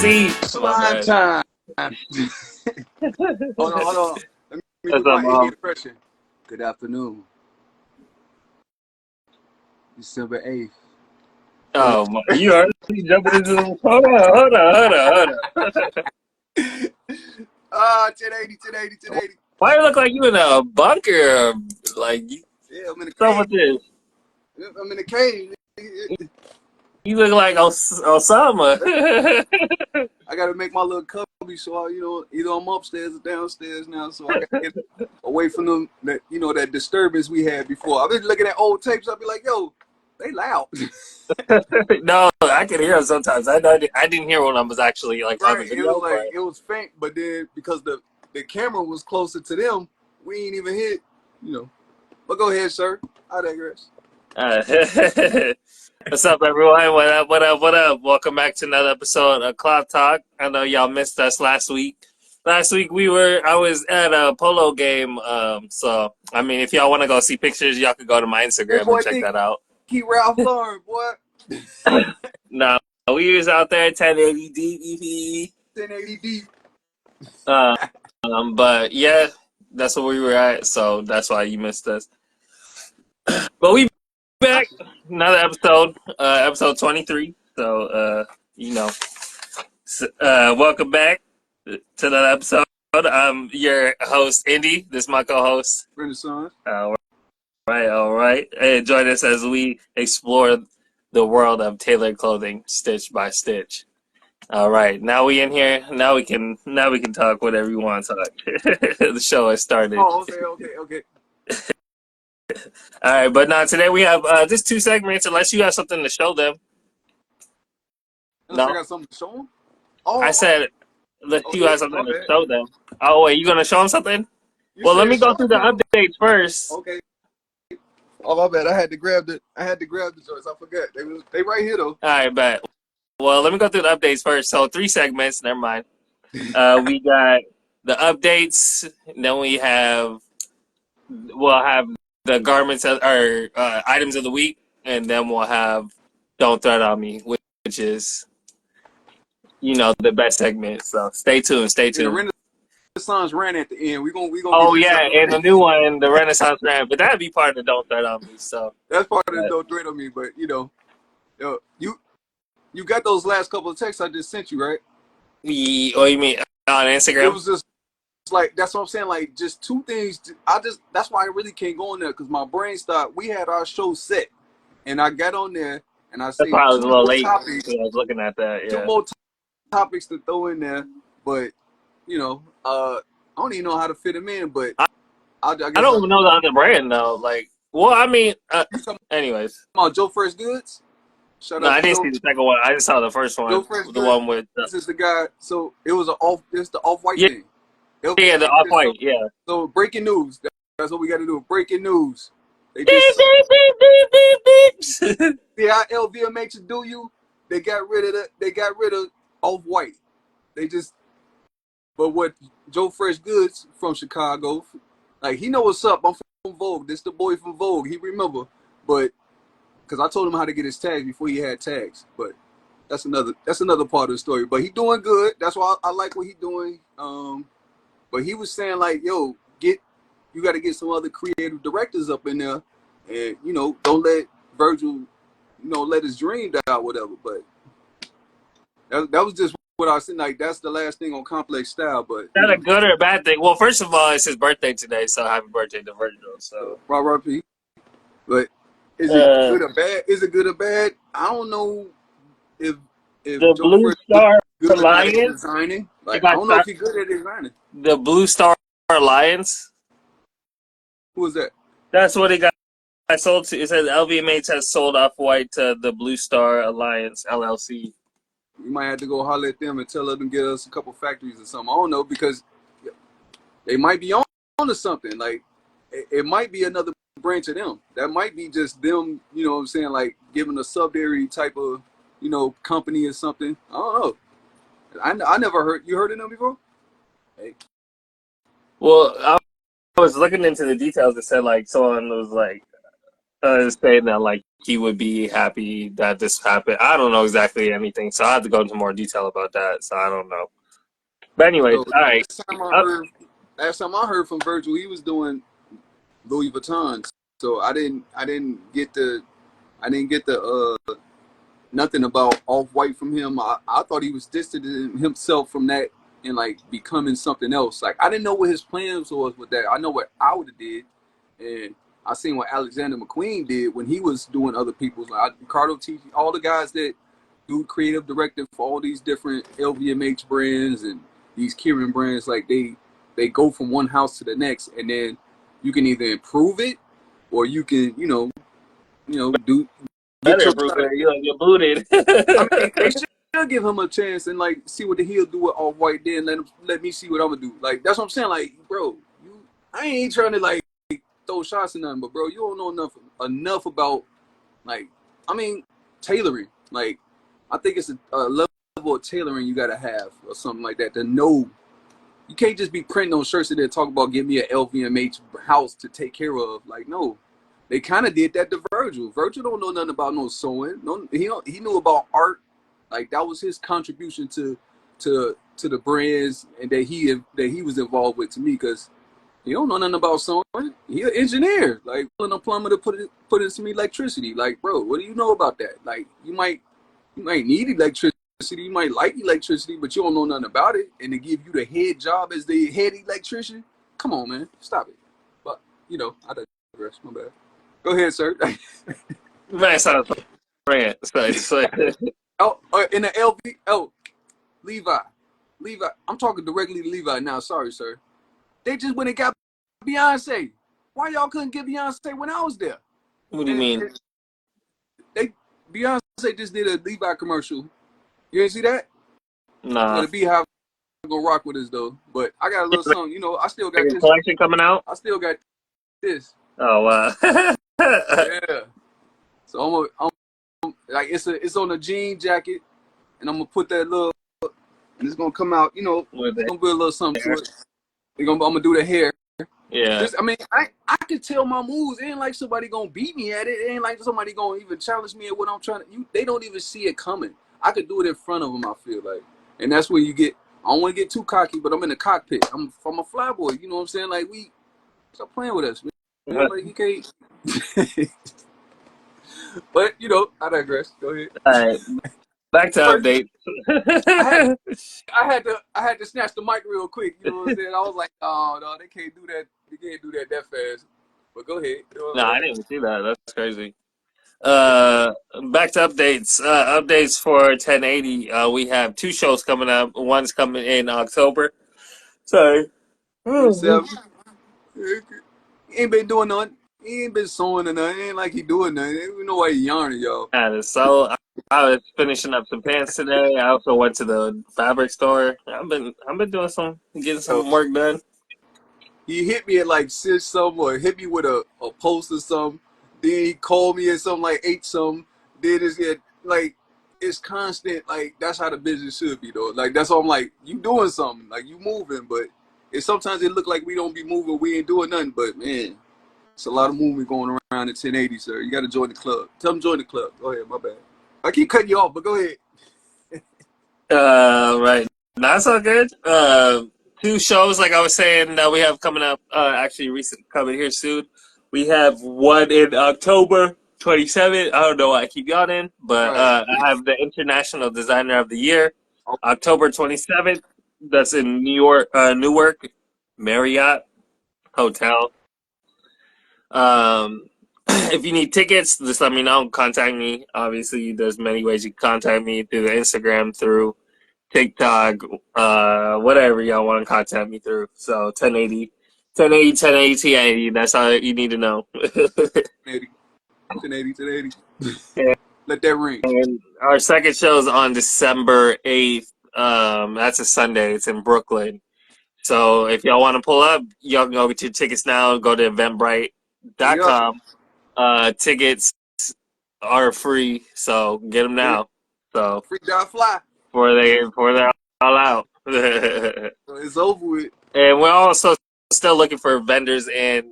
see. Slime time. Hold on. Let me do my Indian impression. Good afternoon. December 8th. Oh, you already jumping into the... Hold on. 1080. Why you look like you in a bunker? Like, Yeah, I'm in a what's up with cave. this? I'm in a cave. You look like Osama. I got to make my little cubby, so either I'm upstairs or downstairs now, so I got to get away from them. That disturbance we had before. I've been looking at old tapes. I'll be like, yo, they loud. No, I can hear them sometimes. I didn't hear when I was actually on the video. It was faint, but then because the camera was closer to them, we ain't even hit. But go ahead, sir. I digress. What's up, everyone? What up? Welcome back to another episode of Cloud Talk. I know y'all missed us last week. Last week I was at a polo game. So I mean, if y'all want to go see pictures, y'all could go to my Instagram and check that out. Keep Ralph Lauren, boy. No, we was out there 1080 deep. 1080 deep. But yeah, that's where we were at. So that's why you missed us. But we back, another episode, episode 23. So welcome back to that episode. I'm your host, Indy. This is my co-host, Renaissance. All right. And join us as we explore the world of tailored clothing, stitch by stitch. All right, now we in here. Now we can talk whatever you want to talk. The show has started. Oh, okay. All right, but now today we have just 2 segments. Unless you have something to show them. No, I got something to show them. Oh, I said, you have something to show them. Oh wait, you gonna show them something? Well, let me go through the updates first. Okay. Oh my bad. I had to grab the joints. I forgot. They right here though. All right, bet. Well, let me go through the updates first. So 3 segments. Never mind. We got the updates. Then we'll have the garments or items of the week, and then we'll have Don't Threat on Me, which is the best segment. So stay tuned. Yeah, the Renaissance ran at the end. We gonna. Oh yeah, and the new one, the Renaissance ran, but that'd be part of the Don't Threat on Me. So that's part of the Don't Threat on Me. But you got those last couple of texts I just sent you, right? What you mean on Instagram? It was just like, that's what I'm saying. Like, just 2 things. That's why I really can't go on there, because my brain stopped. We had our show set, and I got on there and I see 2 was a little more late. topics. I was looking at that. Yeah. 2 more topics to throw in there, but I don't even know how to fit them in. But I don't even know the other brand though. Like, well, I mean, anyways. Joe Fresh Goods. No, I didn't see the second one. I just saw the first one. The one with this is the guy. So it was the off-white thing. Yeah, the off-white. Yeah. So breaking news. That's what we got to do. Breaking news. They just see how LVMH do you. They got rid of off-white. But what Joe Fresh Goods from Chicago, like, he know what's up. I'm from Vogue. This the boy from Vogue. He remember, but. Because I told him how to get his tags before he had tags, but that's another part of the story. But he doing good. That's why I like what he doing. But he was saying, like, yo, you got to get some other creative directors up in there, and don't let Virgil, let his dream die or whatever. But that was just what I was saying. Like, that's the last thing on Complex Style. But is that a good or a bad thing? Well, first of all, it's his birthday today, so happy birthday to Virgil. So R.I.P. But. Is it good or bad? Is it good or bad? I don't know if the Blue Star Alliance designing. Like, I don't know if he's good at designing. The Blue Star Alliance. Who is that? That's what he got sold to. It says LVMH has sold Off-White to the Blue Star Alliance LLC. We might have to go holler at them and tell them to get us a couple factories or something. I don't know, because they might be on to something. Like, it might be another branch of them. That might be just them, what I'm saying, like giving a subsidiary type of, company or something. I don't know. I never heard. You heard of them before? Hey. Well, I was looking into the details. It said, like, someone was like, saying that like he would be happy that this happened. I don't know exactly anything, so I have to go into more detail about that. So I don't know. But anyways, So all right. Up. last time I heard from Virgil, he was doing Louis Vuitton. So I didn't get the nothing about Off White from him. I thought he was distancing himself from that and like becoming something else. Like I didn't know what his plans was with that. I know what I would have did, and I seen what Alexander McQueen did when he was doing other people's. Like Ricardo T, all the guys that do creative directing for all these different LVMH brands and these Kieran brands. Like they go from one house to the next, and then you can either improve it or you can do get Better your prove cut. it. You don't get booted. I mean, they should give him a chance and like see what he'll do with Off White. Then let me see what I'm gonna do. Like that's what I'm saying. Like, bro, I ain't trying to like throw shots or nothing, but bro, you don't know enough about like, I mean, tailoring. Like, I think it's a level of tailoring you gotta have or something like that to know. You can't just be printing on shirts and then talk about give me an LVMH house to take care of. Like, no. They kind of did that to Virgil. Virgil don't know nothing about no sewing. No, he knew about art. Like that was his contribution to the brands and that he was involved with to me because he don't know nothing about sewing. He an engineer, like pulling a plumber to put in some electricity. Like, bro, what do you know about that? Like, you might need electricity. You might like electricity, but you don't know nothing about it. And to give you the head job as the head electrician, come on, man, stop it. But I digress. My bad. Go ahead, sir. Man, sounds rant. So, Oh, in the LV. Oh, Levi. I'm talking directly to Levi now. Sorry, sir. They just went and got Beyonce. Why y'all couldn't get Beyonce when I was there? what do you mean? And Beyonce just did a Levi commercial. You didn't see that? Nah. The Beehive gonna rock with us though. But I got a little something. I still got this. Collection coming out? I still got this. Oh, wow. Yeah. So I'm like it's on a jean jacket, and I'm gonna put that little. And it's gonna come out, it's gonna be a little something to it. I'm gonna do the hair. Yeah. I mean, I can tell my moves. It ain't like somebody gonna beat me at it. It ain't like somebody gonna even challenge me at what I'm trying to. They don't even see it coming. I could do it in front of them. I feel like, and that's where you get. I don't want to get too cocky, but I'm in the cockpit. I'm a fly boy. You know what I'm saying? Like stop playing with us, man. Like you can't. But I digress. Go ahead. All right. Back to update. I had to snatch the mic real quick. You know what I'm saying? I was like, oh no, they can't do that. They can't do that fast. But go ahead. No, I didn't even see that. That's crazy. Back to updates. Updates for 1080. We have two shows coming up. One's coming in October. Sorry. He ain't been doing nothing. He ain't been sewing or nothing. It ain't like he doing nothing. We know why he yarning, y'all. So I was finishing up some pants today. I also went to the fabric store. I've been doing getting some work done. He hit me at like 6 something or hit me with a post or something. Then he called me at something like 8 something. Then it's constant. Like that's how the business should be though. Like that's all I'm like, you doing something. Like you moving, but sometimes it look like we don't be moving. We ain't doing nothing. But man, it's a lot of movement going around at 1080, sir. You got to join the club. Tell them join the club. Go ahead. My bad. I keep cutting you off, but go ahead. Right. That's all good. Two shows, like I was saying, that we have coming up, actually recent coming here soon. We have one in October 27th. I don't know why I keep yawning, but I have the International Designer of the Year, October 27th. That's in New York, Newark, Marriott Hotel. If you need tickets, just let me know. Contact me. Obviously, there's many ways you can contact me through the Instagram, through TikTok, whatever y'all want to contact me through. So 1080, 1080. That's all you need to know. 1080. Let that ring. And our second show is on December 8th. That's a Sunday. It's in Brooklyn. So if y'all want to pull up, y'all can go get your tickets now. Go to eventbrite.com. Tickets are free, so get them now. So free dot fly before they're all out. It's over with. And we're also still looking for vendors and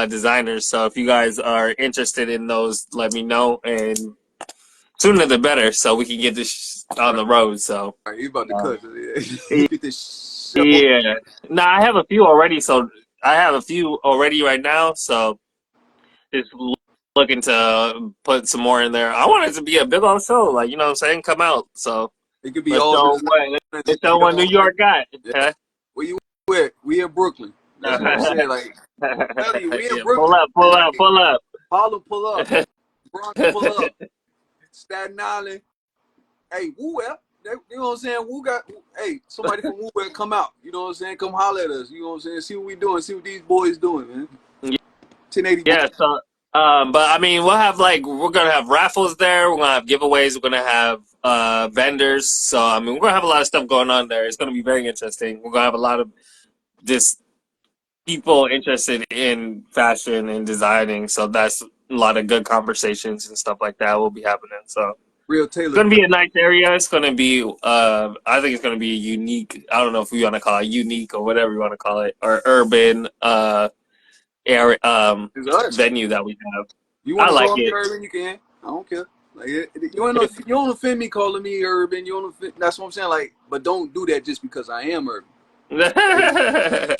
designers. So if you guys are interested in those, let me know, and sooner the better, so we can get this on the road. So All right, you about to um, cut. Yeah. Get this show. yeah, no, I have a few already. So I have a few already right now. So just looking to put some more in there. I want it to be a big old show, like, you know what I'm saying? Come out. So It could be let's all show design. let's show what New York got. Yeah. Huh? Where you at? We in Brooklyn. That's what I'm saying. Like, tell you, we in Yeah, Brooklyn. pull Like, up, pull up. Harlem, pull up. Bronx, pull up. Staten Island. Hey, Woo up. You know what I'm saying? Woo got, hey, somebody from Woo come out. You know what I'm saying? Come holler at us. You know what I'm saying? See what we doing. See what these boys doing, man. 1080. Yeah, so but I mean we're gonna have raffles there, we're gonna have giveaways, we're gonna have vendors. So I mean we're gonna have a lot of stuff going on there. It's gonna be very interesting. We're gonna have a lot of just people interested in fashion and designing. So that's a lot of good conversations and stuff like that will be happening. So Real it's Taylor. gonna be a nice area. It's gonna be I think it's gonna be a unique, I don't know if we wanna call it unique or whatever you wanna call it, or urban area, It's us. venue that we have. You want I to like call me it. urban? You can. I don't care. Like, you don't offend me calling me urban. You don't offend, that's what I'm saying. Like, but don't do that just because I am urban. Like,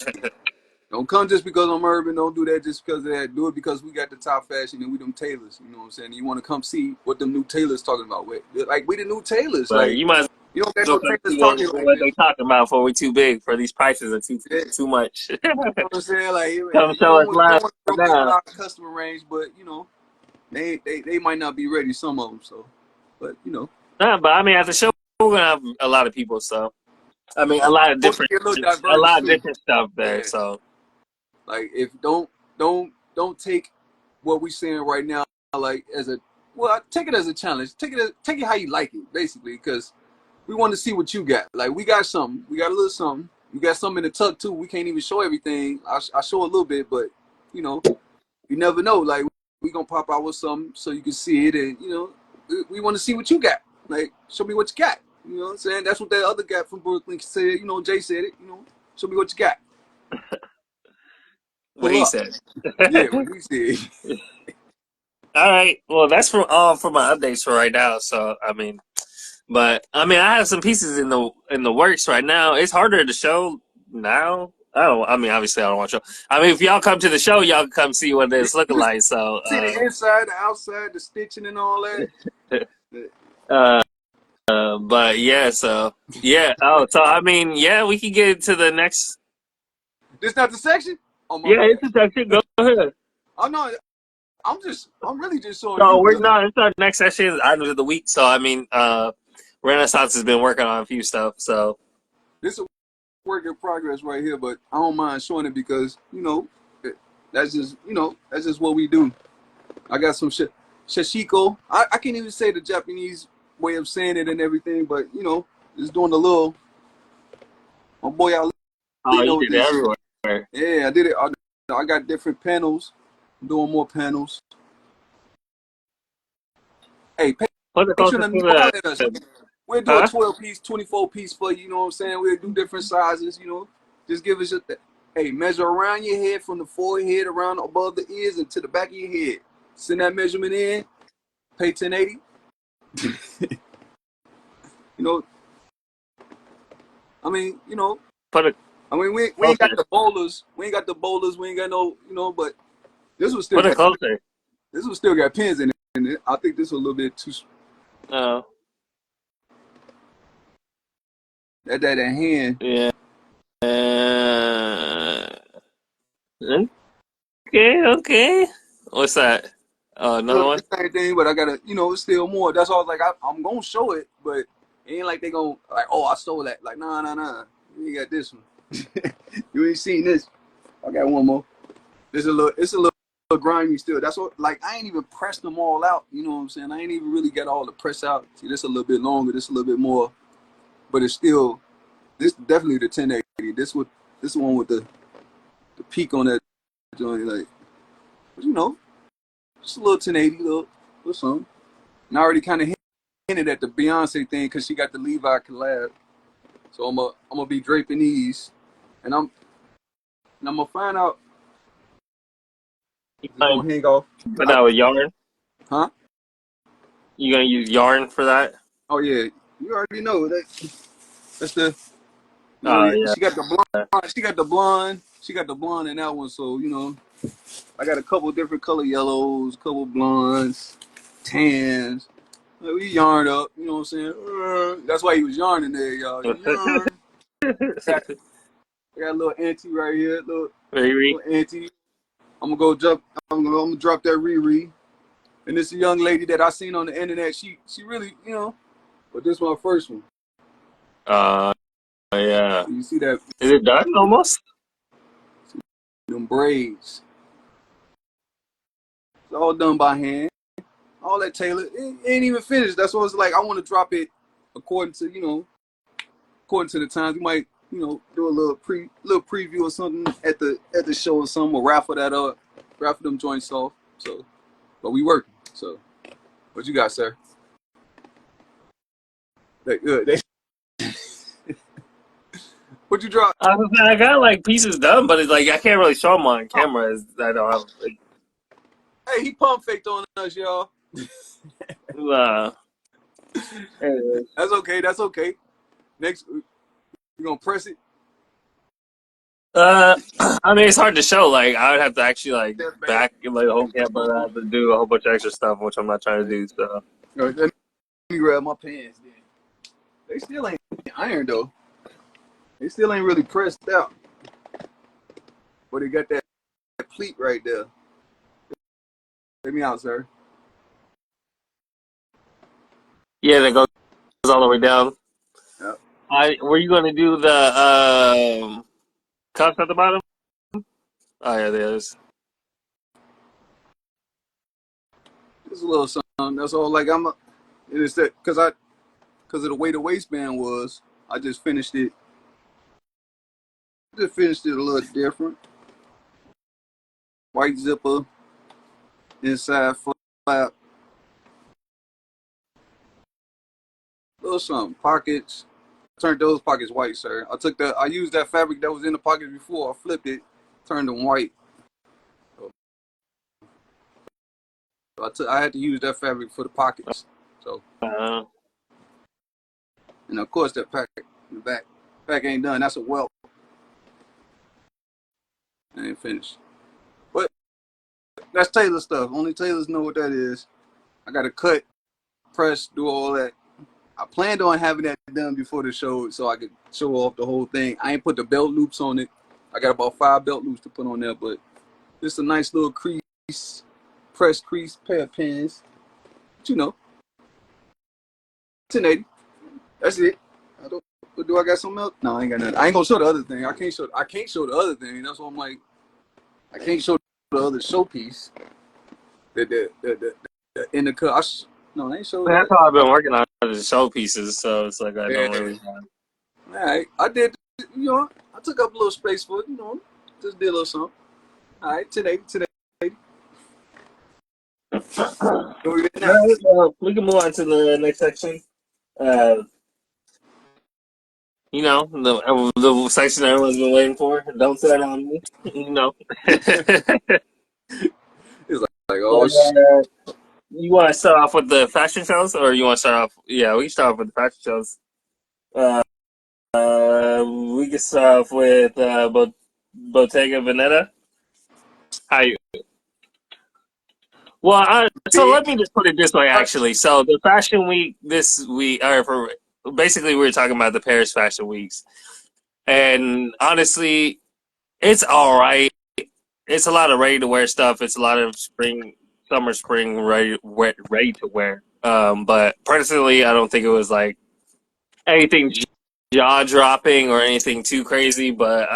don't come just because I'm urban. Don't do that just because of that. Do it because we got the top fashion and we them tailors. You know what I'm saying? You want to come see what them new tailors talking about. Like, we the new tailors. But Like, you might as you don't got well no come tailors see talking like what this. they talking about before we too big for these prices are Yeah. too much. You know what I'm saying? Like, Come you show us don't live want to go get now. our customer range, but you know, they might not be ready. Some of them, so, but you know. Nah, but I mean at the show we're gonna have a lot of people. So I mean Supposed to be a little a diverse lot of too. different stuff there. Yeah. So Like, if don't take what we saying right now like as a, well, take it as a challenge. Take it how you like it, basically, because we want to see what you got. Like, we got something. We got a little something. You got something in the tuck too. We can't even show everything. I show a little bit, but you know, you never know. Like, we gonna pop out with something so you can see it, and you know, we want to see what you got. Like, show me what you got. You know what I'm saying? That's what that other guy from Brooklyn said. You know, Jay said it. You know, show me what you got. what Pull he up. said. Yeah, what he said. All right. Well, that's from all for my updates for right now. So I mean, but I mean, I have some pieces in the works right now. It's harder to show now. I don't. I mean, obviously, I don't want to show. I mean, if y'all come to the show, y'all can come see what it's looking like. So, See the inside, the outside, the stitching and all that. uh, but yeah. So yeah. Oh, so I mean, yeah, we can get to the next. This not the section? Oh, my Yeah, bad. it's a section. Go ahead. Oh, no, I'm really just showing So you, we're brother. not. It's our next session, items of the week. So I mean, Renaissance has been working on a few stuff. So This is a work in progress right here, but I don't mind showing it because, you know, that's just what we do. I got some shashiko. I can't even say the Japanese way of saying it and everything, but, you know, just doing a little, my boy Ali oh, you know did it this. everywhere. Yeah, I did it. I got different panels. I'm doing more panels. Hey, Put it patron closer and to holler at us. the. We'll do a Huh? 12-piece, 24-piece for you, you know what I'm saying? We'll do different sizes, you know. Just give us hey, measure around your head from the forehead, around above the ears, and to the back of your head. Send that measurement in, pay 1080. You know, I mean, you know, Put it we ain't got closer. the bowlers. We ain't got the bowlers. We ain't got no, you know, but Put it closer. this one still got pins in it. And I think this was a little bit too, Oh, that hand. yeah. Okay, okay. What's that? Oh, another Still one? the same thing, but I gotta, you know, it's still more. That's all. Like, I'm gonna show it, but it ain't like they gonna like, oh, I stole that. Like, nah. You got this one. You ain't seen this. I got one more. It's a little grimy still. That's what. Like, I ain't even pressed them all out. You know what I'm saying? I ain't even really got all the press out. See, this a little bit longer. This a little bit more, but it's still. This definitely the 1080. This one with the peak on that joint. Like, but you know, just a little 1080, little something. And I already kind of hinted at the Beyonce thing because she got the Levi collab. So I'm gonna be draping these, and and I'm gonna find out You if it's gonna gonna hang off. put that with yarn? Huh? You gonna use yarn for that? Oh yeah, you already know that. That's the Oh yeah. she got the blonde. She got the blonde. She got the blonde in that one. So I got a couple different color yellows, couple blondes, tans. Like, we yarned up. You know what I'm saying? That's why he was yarning there, y'all. Yarn. Got, I got a little auntie right here. Very. Little auntie. I'm gonna go jump. I'm gonna drop that Riri. And this is a young lady that I seen on the internet. She really, but this is my first one. Yeah. So you see that Is it done almost? them braids. It's all done by hand. All that tailored. It ain't even finished. That's what it's like. I want to drop it according to the times. We might do a little preview or something at the show or something. Or raffle that up, raffle them joints off. So, but we working. So, what you got, sir? They good. What you drop? I got like pieces done, but it's like I can't really show them on camera. I don't have. Like, Hey, he pump faked on us, y'all. uh, anyways. That's okay. That's okay. Next, you gonna press it? I mean, it's hard to show. Like, I would have to actually like That bad. back like the whole camera. I have to do a whole bunch of extra stuff, which I'm not trying to do. So, All right, let me grab my pants. Then they still ain't iron though. They still ain't really pressed out. But they got that pleat right there. Let me out, sir. yeah, that goes all the way down. Yep. Were you going to do the cuffs at the bottom? Oh yeah, there is. Just a little something. That's all. Like it's that because of the way the waistband was. I just finished it. Just finished it a little different. White zipper, inside flap, little something. Pockets. Turned those pockets white, sir. I used that fabric that was in the pockets before. I flipped it, turned them white. So I had to use that fabric for the pockets. So, Uh, and of course that pack in the back ain't done. That's a welt. I ain't finished. But that's Taylor stuff. Only Taylors know what that is. I got to cut, press, do all that. I planned on having that done before the show so I could show off the whole thing. I ain't put the belt loops on it. I got about 5 belt loops to put on there, but just a nice little crease, press crease, pair of pins. But 1080. That's it. Do I got something else? No, I ain't got nothing. I ain't gonna show the other thing. I can't show the other thing. That's why I'm like, I can't show the other showpiece. The in the cut. No, I ain't show that's that. all I've been working on is show pieces. So it's like I Yeah. don't really. All right. I did. I took up a little space for it. Just did a little something. All right. Today. All Go get it now. right, we can move on to the next section. Uh, the section everyone's been waiting for. Don't say it on me. It's like oh shit. But, you want to start off with the fashion shows, or you want to start off? Yeah, we can start off with the fashion shows. Uh, we can start off with Bottega Veneta. How you? Well, so Big. let me just put it this way, actually. So the fashion week this week, basically, we were talking about the Paris Fashion Weeks, and honestly, it's all right. It's a lot of ready to wear stuff. It's a lot of summer, spring ready to wear. But personally, I don't think it was like anything jaw dropping or anything too crazy. But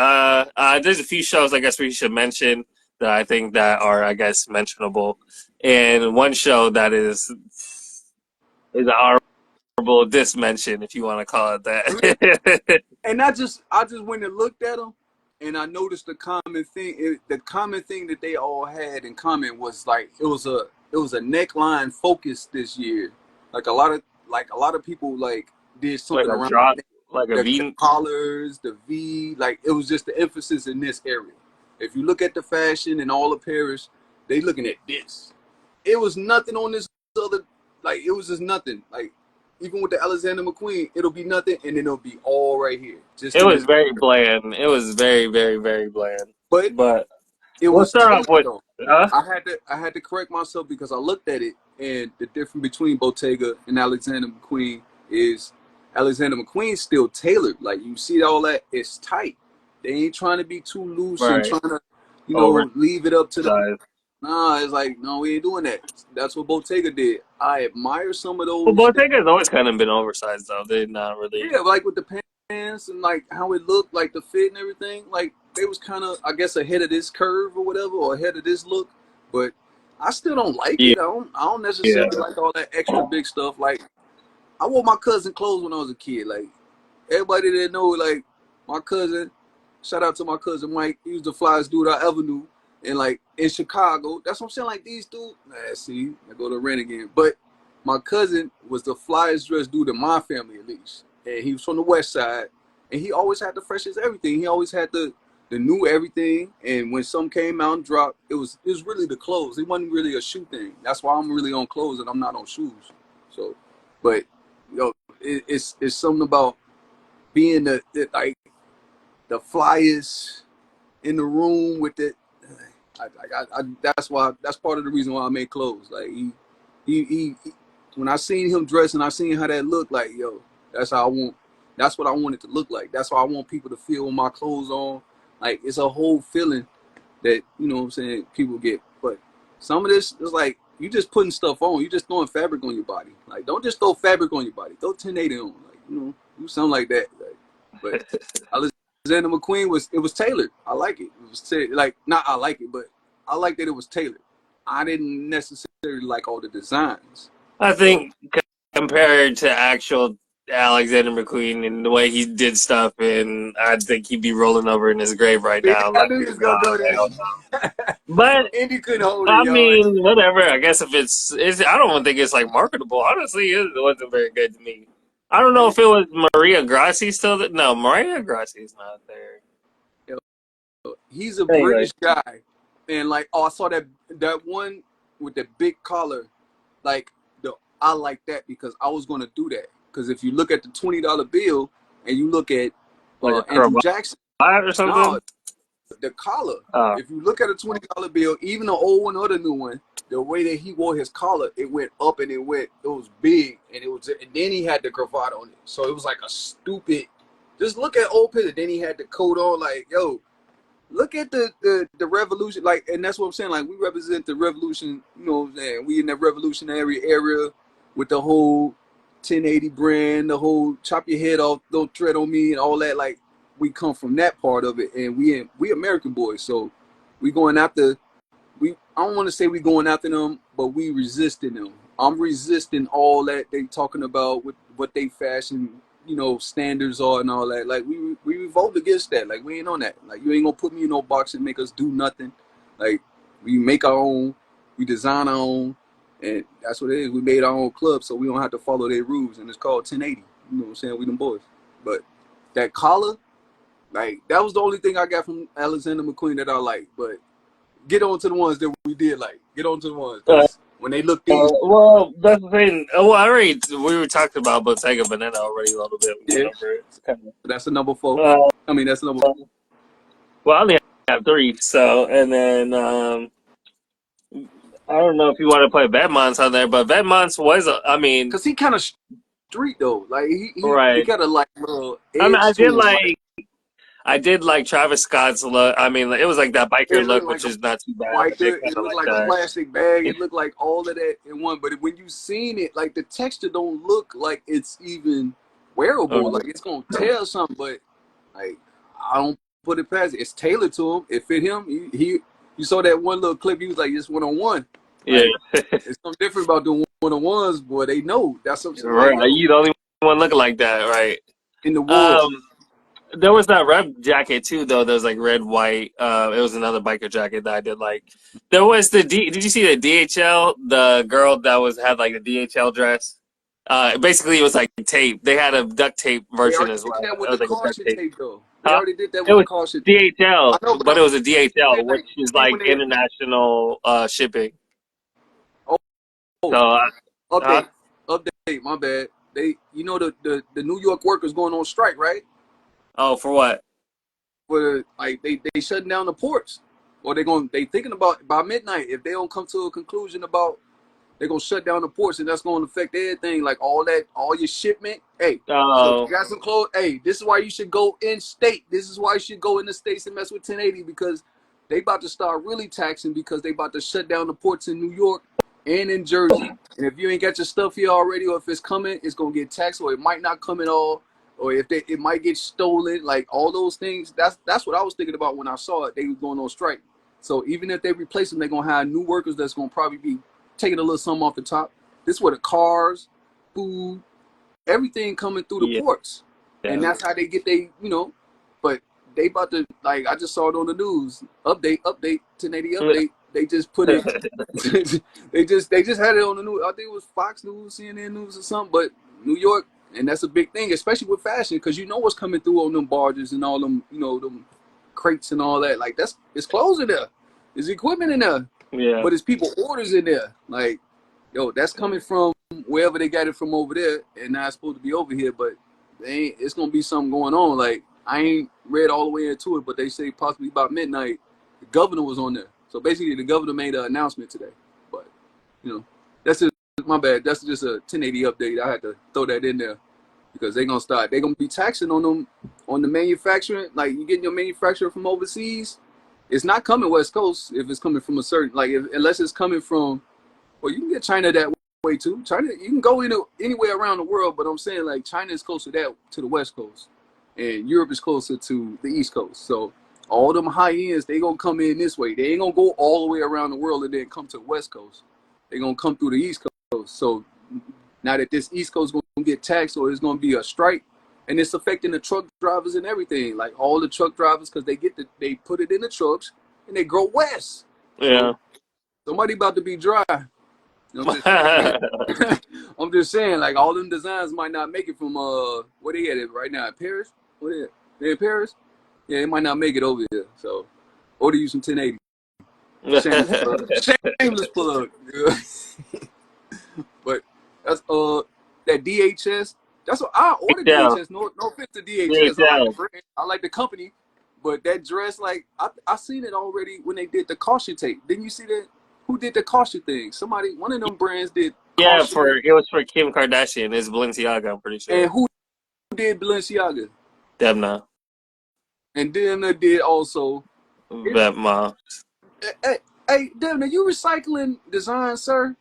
there's a few shows I guess we should mention that I think that are I guess mentionable, and one show that is an honorable dismention if you want to call it that. And I just went and looked at them, and I noticed the common thing. The common thing that they all had in common was like it was a neckline focus this year. Like a lot of people like did Like something a around drop, like a the V. collars, the V. Like it was just the emphasis in this area. If you look at the fashion and all of Paris, they looking at this. It was nothing on this other, like it was just nothing. Like even with the Alexander McQueen, it'll be nothing, and then it'll be all right here, just It in was this. very bland. It was very, very, very bland. But But it we'll was start off tailored with, though. huh? I had to correct myself because I looked at it, and the difference between Bottega and Alexander McQueen is Alexander McQueen's still tailored. Like you see all that, it's tight. They ain't trying to be too loose and Right. trying to, Oversized. leave it up to the. Nah, it's like no, we ain't doing that. That's what Bottega did. I admire some of Well, those. Bottega's always kind of been oversized, though. They're not really. Yeah, like with the pants and like how it looked, like the fit and everything. Like they was kind of, I guess, ahead of this curve or whatever, or ahead of this look. But I still don't like Yeah. it. I don't Yeah. necessarily like all that extra big stuff. Like I wore my cousin clothes when I was a kid. Like everybody that know, like my cousin. Shout out to my cousin Mike. He was the flyest dude I ever knew. And like in Chicago, that's what I'm saying. Like these dudes, see, I go to rent again. But my cousin was the flyest dressed dude in my family, at least. And he was from the West Side, and he always had the freshest everything. He always had the new everything. And when some came out and dropped, it was really the clothes. It wasn't really a shoe thing. That's why I'm really on clothes and I'm not on shoes. So, but it's something about being like the flyest in the room with it. That's part of the reason why I make clothes. Like he when I seen him dress and I seen how that looked, like yo, that's what I want it to look like. That's how I want people to feel with my clothes on. Like it's a whole feeling that what I'm saying people get. But some of this is like you just putting stuff on. You just throwing fabric on your body. Like don't just throw fabric on your body. Throw 1080 on. Like do something like that. Like, but Alexander McQueen was tailored. I like it. It was like not I like it, but I like that it was tailored. I didn't necessarily like all the designs. I So think compared to actual Alexander McQueen and the way he did stuff, and I think he'd be rolling over in his grave right now. I Like, knew he was gonna go hell there. no. But Indy couldn't hold it, I y'all. mean, whatever. I guess if it's I don't think it's like marketable. Honestly, it wasn't very good to me. I don't know if it was Maria Grassi still. No, Maria Grassi's not there. He's a Anyway, British guy, and like I saw that one with the big collar. Like I like that because I was gonna do that. Because if you look at the $20 bill and you look at like a Andrew cravat Jackson, or no, something. the collar. Oh, If you look at a $20 bill, even the old one or the new one, the way that he wore his collar, it went up and it was big, and then he had the cravat on it. So it was like a stupid. Just look at old picture. Then he had the coat on. Like yo, look at the revolution. Like, and that's what I'm saying. Like we represent the revolution. You know what I'm saying? We in that revolutionary era with the whole 1080 brand, the whole chop your head off, don't tread on me, and all that. Like we come from that part of it, and we American boys, so we going after. I don't want to say we going after them, but we resisting them. I'm resisting all that they talking about with what they fashion, standards are and all that. Like we revolt against that. Like we ain't on that. Like you ain't gonna put me in no box and make us do nothing. Like we make our own, we design our own, and that's what it is. We made our own club, so we don't have to follow their rules, and it's called 1080. You know what I'm saying? We them boys. But that collar, like that was the only thing I got from Alexander McQueen that I like. But get on to the ones that we did like. Get on to the ones because when they look these, well, that's the thing. Well, we were talking about Bottega Veneta already a little bit. We yeah, went over it. It's kind that's the number 4. of, I mean, that's the number. well, I only have 3. So, and then I don't know if you want to play Vetmonts on there, but Vetmonts was, I mean, Cause he kind of street though. Like he right. got a like little I mean, edge to him. Like I did like Travis Scott's look. I mean, it was like that biker it look, looked like which a is not too bad. I did biker. kind It of looked like like a that. plastic bag. It looked like all of that in one. But when you seen it, like the texture don't look like it's even wearable. Like it's gonna tear something. But like I don't put it past it. It's tailored to him. It fit him. You saw that one little clip. He was like just 1-on-1. Yeah, Like it's something different about the 1-on-1s. Boy, they know. That's something like right. yo You the only one looking like that, right? in the woods. Um, there was that red jacket too, though. There was like red, white. It was another biker jacket that I did like. There was the Did you see the DHL? The girl that had like the DHL dress. Basically, it was like tape. They had a duct tape They version already as did well. that with It the was like a duct caution tape. tape though. They Huh? already did that It with the was caution tape. I DHL, know, but but it was a I'm DHL, saying which like, is see like when they international shipping. oh, So, oh huh? update, my bad. They, you know, the New York workers going on strike, right? Oh, for what? For like they shutting down the ports, or they thinking about by midnight if they don't come to a conclusion about they're gonna shut down the ports and that's gonna affect everything, like all your shipment. Hey, look, you Oh, got some clothes. Hey, this is why you should go in state. This is why you should go in the states and mess with 1080 because they about to start really taxing because they about to shut down the ports in New York and in Jersey. And if you ain't got your stuff here already, or if it's coming, it's gonna get taxed, or it might not come at all, or if it might get stolen. Like all those things. That's what I was thinking about when I saw it. They was going on strike. So even if they replace them, they're gonna have new workers that's gonna probably be taking a little something off the top. This is where the cars, food, everything coming through the yeah. ports, and Yeah. that's how they get But they about to, like, I just saw it on the news. Update, 1080 update. They just put it. they just had it on the news. I think it was Fox News, CNN News, or something. But New York, and that's a big thing, especially with fashion, because you know what's coming through on them barges and all them, them crates and all that. Like it's clothes in there, there's equipment in there, Yeah. but it's people orders in there. Like, yo, that's coming from wherever they got it from over there, and now it's supposed to be over here. But it's gonna be something going on. Like, I ain't read all the way into it, but they say possibly about midnight, the governor was on there. So basically, the governor made an announcement today. But that's just my bad. That's just a 1080 update. I had to throw that in there because they're gonna be taxing on them on the manufacturing. Like, you getting your manufacturer from overseas, it's not coming West Coast if it's coming from a certain, like, unless it's coming from, well, you can get China that way too. China, you can go anywhere around the world, but I'm saying, like, China is closer to the West Coast, and Europe is closer to the East Coast. So all them high ends, they gonna come in this way. They ain't gonna go all the way around the world and then come to the West Coast. They gonna come through the East Coast. So now that this East Coast gonna get taxed, or it's gonna be a strike, and it's affecting the truck drivers and everything, like all the truck drivers, because they put it in the trucks and they go west. Yeah. So somebody about to be dry. I'm just saying. I'm just saying, like, all them designs might not make it from where they at it right now, Paris. What they in Paris? Yeah, it might not make it over here. So order you some 1080. Shameless plug. Shameless plug. But that's that DHS. That's what I order DHL. DHS. No offense to DHS. I like the DHL. brand. I like the company. But that dress, like, I seen it already when they did the caution tape. Didn't you see that? Who did the caution thing? One of them brands did Yeah, caution. it was for Kim Kardashian. It's Balenciaga, I'm pretty sure. And who did Balenciaga? Demna. And then they did also. Vetma. Hey, Devin, are you recycling design, sir?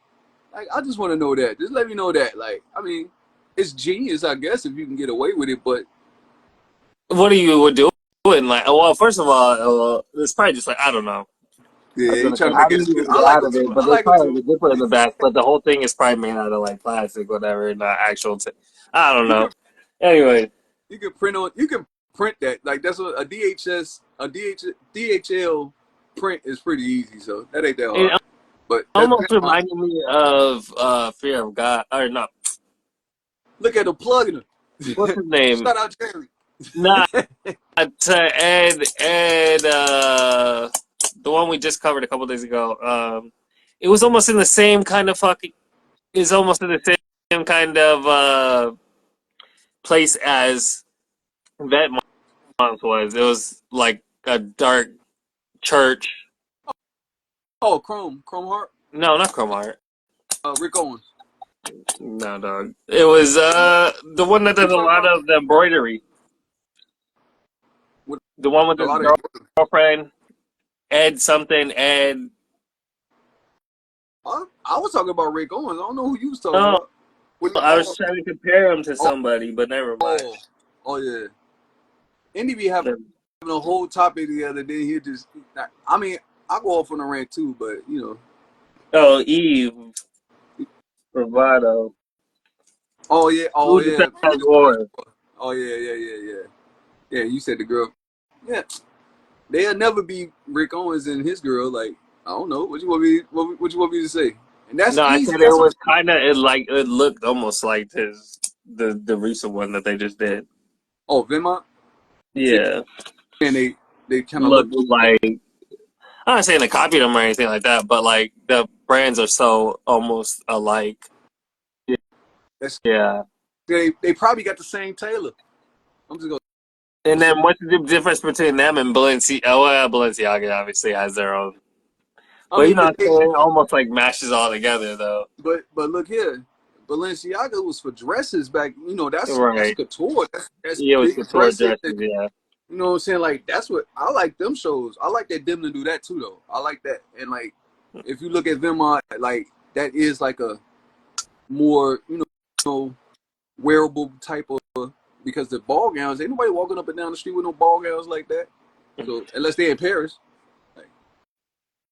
Like, I just want to know that. Just let me know that. Like, I mean, it's genius, I guess, if you can get away with it. But What are you doing? Like, well, first of all, it's probably just like, I don't know. I yeah, was you gonna say, trying to how make do it you appeal. even I get like out them of it? too. But I there's like them probably too. a zipper in the back. But the whole thing is probably made out of like plastic, whatever, not actual. I don't You know. can Anyway, you can print that. Like, that's what a DHL print is pretty easy. So that ain't that it hard. But almost that's fine. reminded me of Fear of God, or no, Look at the plug in it. what's his name? Shout out Jerry. Not Ed, the one we just covered a couple days ago. It was almost in the same kind of fucking. Is almost in the same kind of place as that month was. It was like a dark church. Oh, Chrome Heart, No, not Chrome Heart. Rick Owens. No, dog. It was the one that You does a talking lot about of the embroidery. with The one with a his lot of embroidery? girlfriend, Ed something, Ed. I was talking about Rick Owens. I don't know who you was talking No, about. When you, I was trying to compare him to oh, somebody, but never mind. oh, oh yeah. Indy be having a whole topic together. Then he just, I mean, I go off on a rant too, but Oh, Eve, bravado. oh Who just yeah, has war? oh yeah. Yeah, you said the girl. Yeah, they'll never be Rick Owens and his girl. Like, I don't know. What you want me to say? and that's No, I easy. said it was kind of it looked almost like the recent one that they just did. Oh, Vimont. So Yeah, and they kind of look looked like I'm not saying they copied them or anything like that, but like the brands are so almost alike. that's Yeah. they probably got the same tailor. I'm just gonna And say, then what's the difference between them and Balenciaga? Oh, well, Balenciaga obviously has their own, I but you mean, know what I'm saying? It almost like mashes all together though. but look here, Balenciaga was for dresses back. You know, that's Right. couture. That's Yeah, with big couture dresses. dresses. Yeah. You know what I'm saying? Like that's what I like them shows. I like that them to do that too though. I like that. And like if you look at Vimont, like that is like a more, wearable type of because the ball gowns, ain't nobody walking up and down the street with no ball gowns like that. So unless they're in Paris. Like,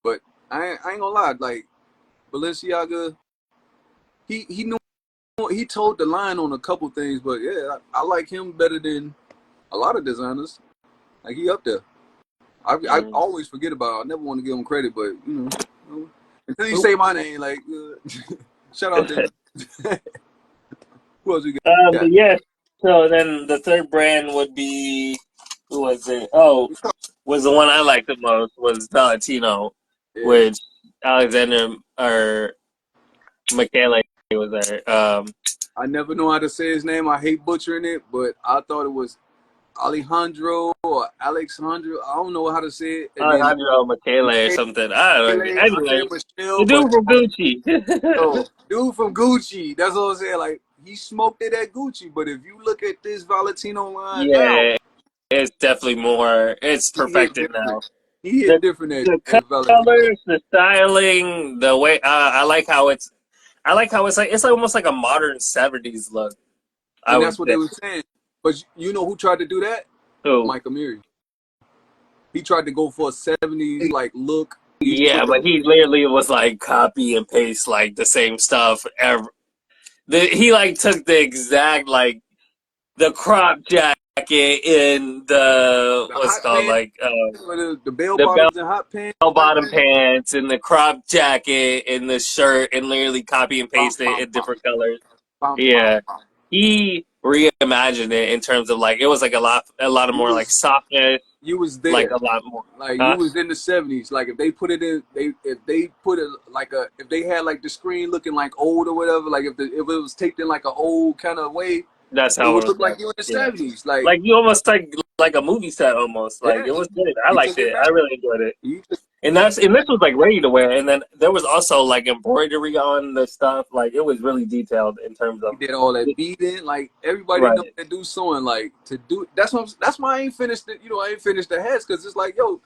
but I ain't gonna lie, like Balenciaga, he knew he told the line on a couple things, but yeah, I like him better than a lot of designers. Like he up there. I Mm. always forget about it. I never want to give him credit, but until you say my name, like shout out to who else you got? But yes. So then the third brand would be who was it? Oh, was the one I liked the most was Valentino, Yeah, which Alexander or Michele was there. I never know how to say his name. I hate butchering it, but I thought it was Alejandro or Alexandro. I don't know how to say it. And then Alejandro Michele or something. I don't know. Andre Anyway, the Michelle, dude but from Gucci. dude from Gucci. That's what I'm saying. Like he smoked it at Gucci, but if you look at this Valentino line now, Yeah, it's definitely more. It's he hit perfected different. now. He hit The different the at Valentino, colors, the styling, the way I like how it's. I like how it's like almost like a modern '70s look. I and would that's what say. they were saying. But you know who tried to do that? So Mike Amiri. He tried to go for a '70s like look. He yeah, took but he literally was like copy and paste like the same stuff. He like took the exact like the crop jacket in the the what's it hot called pants, like the bell the bottoms and hot pants like bottom that. pants and the crop jacket and the shirt and literally copy and Bum, paste it bum, in bum, different colors. bum, bum, Yeah. bum. He reimagined it in terms of like it was like a lot of You more like was softness, you was like there. a lot more Like you huh? was in the '70s. Like if they put it in, if they put it like if they had like the screen looking like old or whatever. Like if it was taped in like an old kind of way, That's it how would it was look done. like you in the Yeah. '70s. Like Like you almost like a movie set almost. Like yeah, it was good. I he liked took it it. back. I really enjoyed it. He, And this was like ready to wear. And then there was also like embroidery on the stuff. Like it was really detailed in terms he of did all that beading. Like everybody know right. that do sewing. Like to do that's why I ain't finished it. I ain't finished the hats because it's like yo,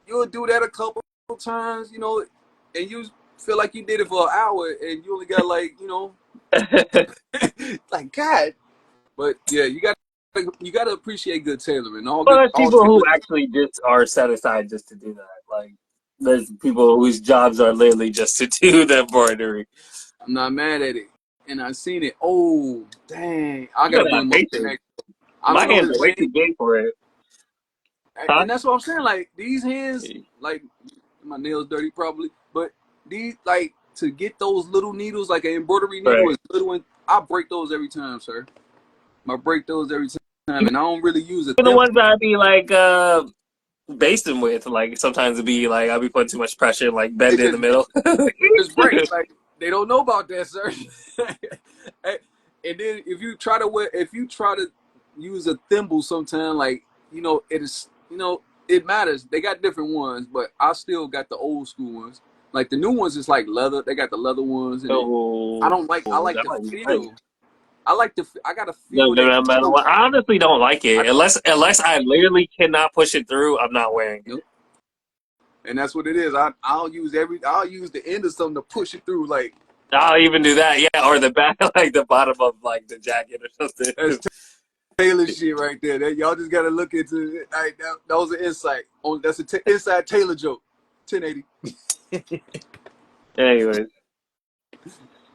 you'll do that a couple times, and you feel like you did it for an hour and you only got like like God. But yeah, you got to appreciate good tailoring. Well, there's All people who tailors. actually just are set aside just to do that. Like, there's people whose jobs are literally just to do the embroidery. I'm not mad at it, and I seen it. Oh dang, I You gotta gotta bring have him up patience. next. I My don't know hands his are way name, too big for it. Huh? and that's what I'm saying. Like these hands, like my nails dirty probably, but these like to get those little needles, like an embroidery needle Right. is little one. I break those every time, sir. I break those every time, Even and I don't really use a the thimble. ones that I be like basting with, like sometimes it be like I'll be putting too much pressure, like They bend in the just middle. just break. Like they don't know about that, sir. And then if you try to use a thimble sometime, like it is, it matters. They got different ones, but I still got the old school ones. Like the new ones is like leather. They got the leather ones, and I So don't like. I like that the might be nice. feel. I like the. I gotta No, feel no, that no, no, toe. I honestly don't like I it don't. unless I literally cannot push it through. I'm not wearing it. Nope. And that's what it is. I'll use the end of something to push it through. Like I'll even do that, yeah, or the back, like the bottom of like the jacket or that's something. Taylor shit right there. Y'all just gotta look into it. That was an insight. That's an inside Taylor joke. 1080. Anyways,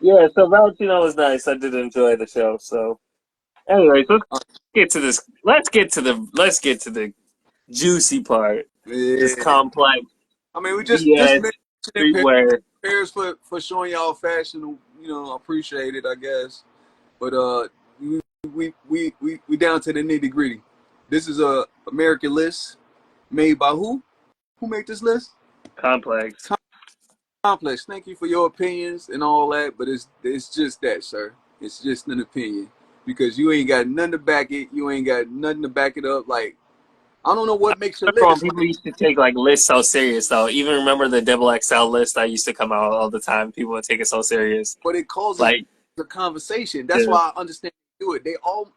yeah. So Valentino was nice. I did enjoy the show. So, anyways, get to this. Let's get to the juicy part. This Yeah. complex I mean, we just BS mentioned it. streetwear. Paris for showing y'all fashion. You know, I appreciate it, I guess. But we down to the nitty gritty. This is a American list made by who? Who made this list? Complex. Complex. Thank you for your opinions and all that, but it's just that, sir. It's just an opinion because you ain't got nothing to back it. You ain't got nothing to back it up. Like I don't know what makes a Remember when list. people Like, used to take like lists so serious though? Even remember the double XL list that used to come out all the time. People would take it so serious. but it causes Like, the conversation. That's yeah. why I understand they do it.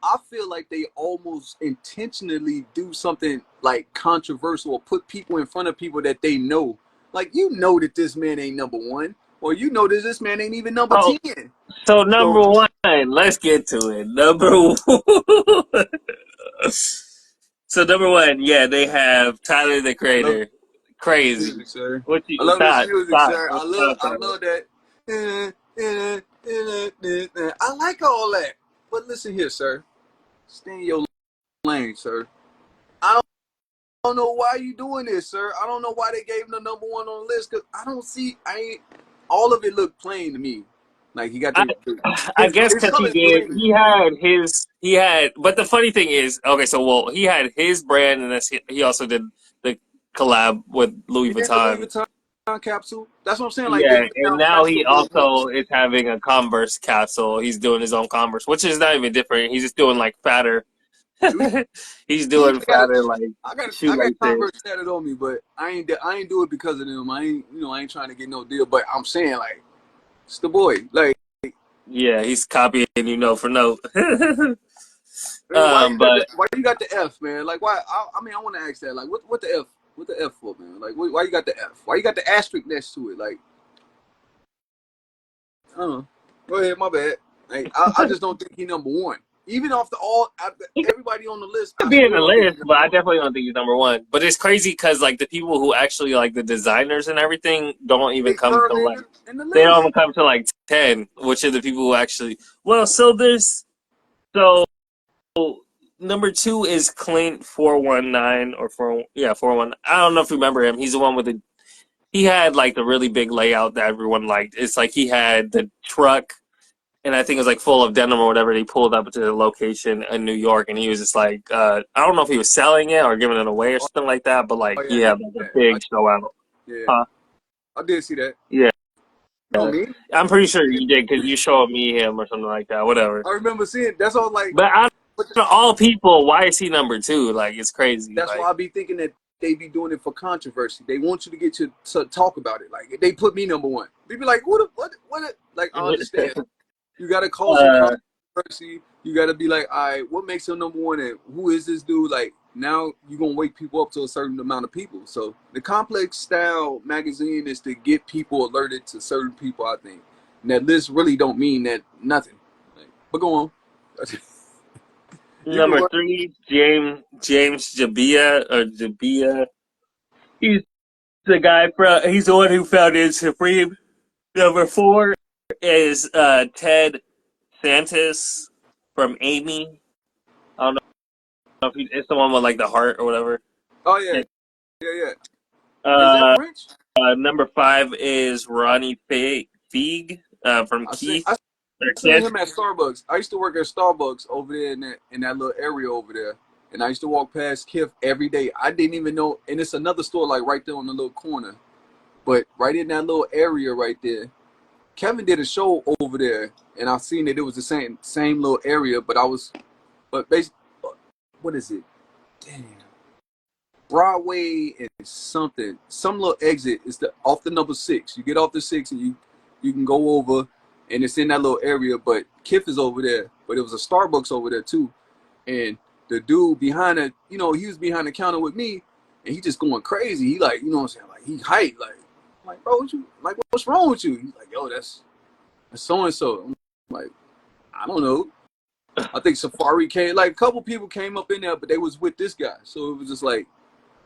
I feel like they almost intentionally do something like controversial or put people in front of people that they know. Like you know that this man ain't number one, or you know that this man ain't even number Oh, 10. so So number one, let's get to it. Number one. So number one, yeah, they have Tyler the I love Creator. this Crazy. music, sir. What I you love this stop, music, stop, sir. stop, I Tyler. love that. I like all that. But listen here, sir. Stay in your lane, sir. I don't know why you doing this, sir. I don't know why they gave him the number one on the list because I don't see. I ain't. All of it looked plain to me. Like he got I, I guess his because colors blatant. he had, but the funny thing is, okay, so well, he had his brand, and he also did the collab with Louis He did the Louis Vuitton. Vuitton capsule. That's what I'm saying. Like they Yeah, put and out now he capsule also looks. is having a Converse capsule. He's doing his own Converse, which is not even different. He's just doing like fatter. Do he? He's doing fatter like I got shoelaces. Converse tatted on me, but I ain't do it because of them. I ain't trying to get no deal. But I'm saying like it's the boy. Like Yeah, he's copying you note for note. man, But why you got the F, man? Like why? I mean I want to ask that. Like what the F? What the F for, man? Like why you got the F? Why you got the asterisk next to it? Like I don't know. Go ahead, my bad. Like I just don't think he number one. Even off after he everybody on the list, could I be in still the don't think he list, but number I one. definitely don't think he's number one. But it's crazy because like the people who actually like the designers and everything don't even They come third to like in the they don't list. even come to like 10, which are the people who actually. Well, so number two is Clint 419 or 419. I don't know if you remember him. He's the one with the he had like the really big layout that everyone liked. It's like he had the truck and I think it was like full of denim or whatever. He pulled up to the location in New York, and he was just like, I don't know if he was selling it or giving it away or Oh, something like that, but like oh he yeah, I had did like a that. big show out. Yeah, Huh? I did see that. Yeah, You know me. I'm pretty sure you did because you showed me him or something like that. Whatever. I remember seeing. That's all. Like, But out but of all people, why is he number two? Like it's crazy. that's why Like I be thinking that they be doing it for controversy. They want you to get to talk about it. Like they put me number one. They be like, what? Like I understand. You got to cause some uh, controversy. You got to be like, all right, what makes him number one, and who is this dude? Like now you're gonna wake people up to a certain amount of people. So the Complex Style magazine is to get people alerted to certain people. I think, and that list really don't mean that nothing. Like, but go on. You can number run. three, James Jabia. He's the guy from. He's the one who founded Supreme. Number four is Ted Santis from Amy. I don't know if it's the one with like the heart or whatever. Oh yeah, yeah. Is that Uh, French? Number five is Ronnie Feig from Keith. I Or seen Kith. him at Starbucks. I used to work at Starbucks over there in that little area over there, and I used to walk past Kif every day. I didn't even know, and it's another store like right there on the little corner, but right in that little area right there. Kevin did a show over there, and I seen that it was the same little area, but basically, what is it? Damn, Broadway and some little exit is the off the number 6. You get off the 6 and you can go over, and it's in that little area. But Kif is over there, but it was a Starbucks over there too, and the dude behind it, he was behind the counter with me, and he just going crazy. He like, what I'm saying, like he hyped, like, I'm like, bro, what's wrong with you? He's like, yo, that's so and so. I'm like, I don't know. I think Safari came, like a couple people came up in there, but they was with this guy, so it was just like,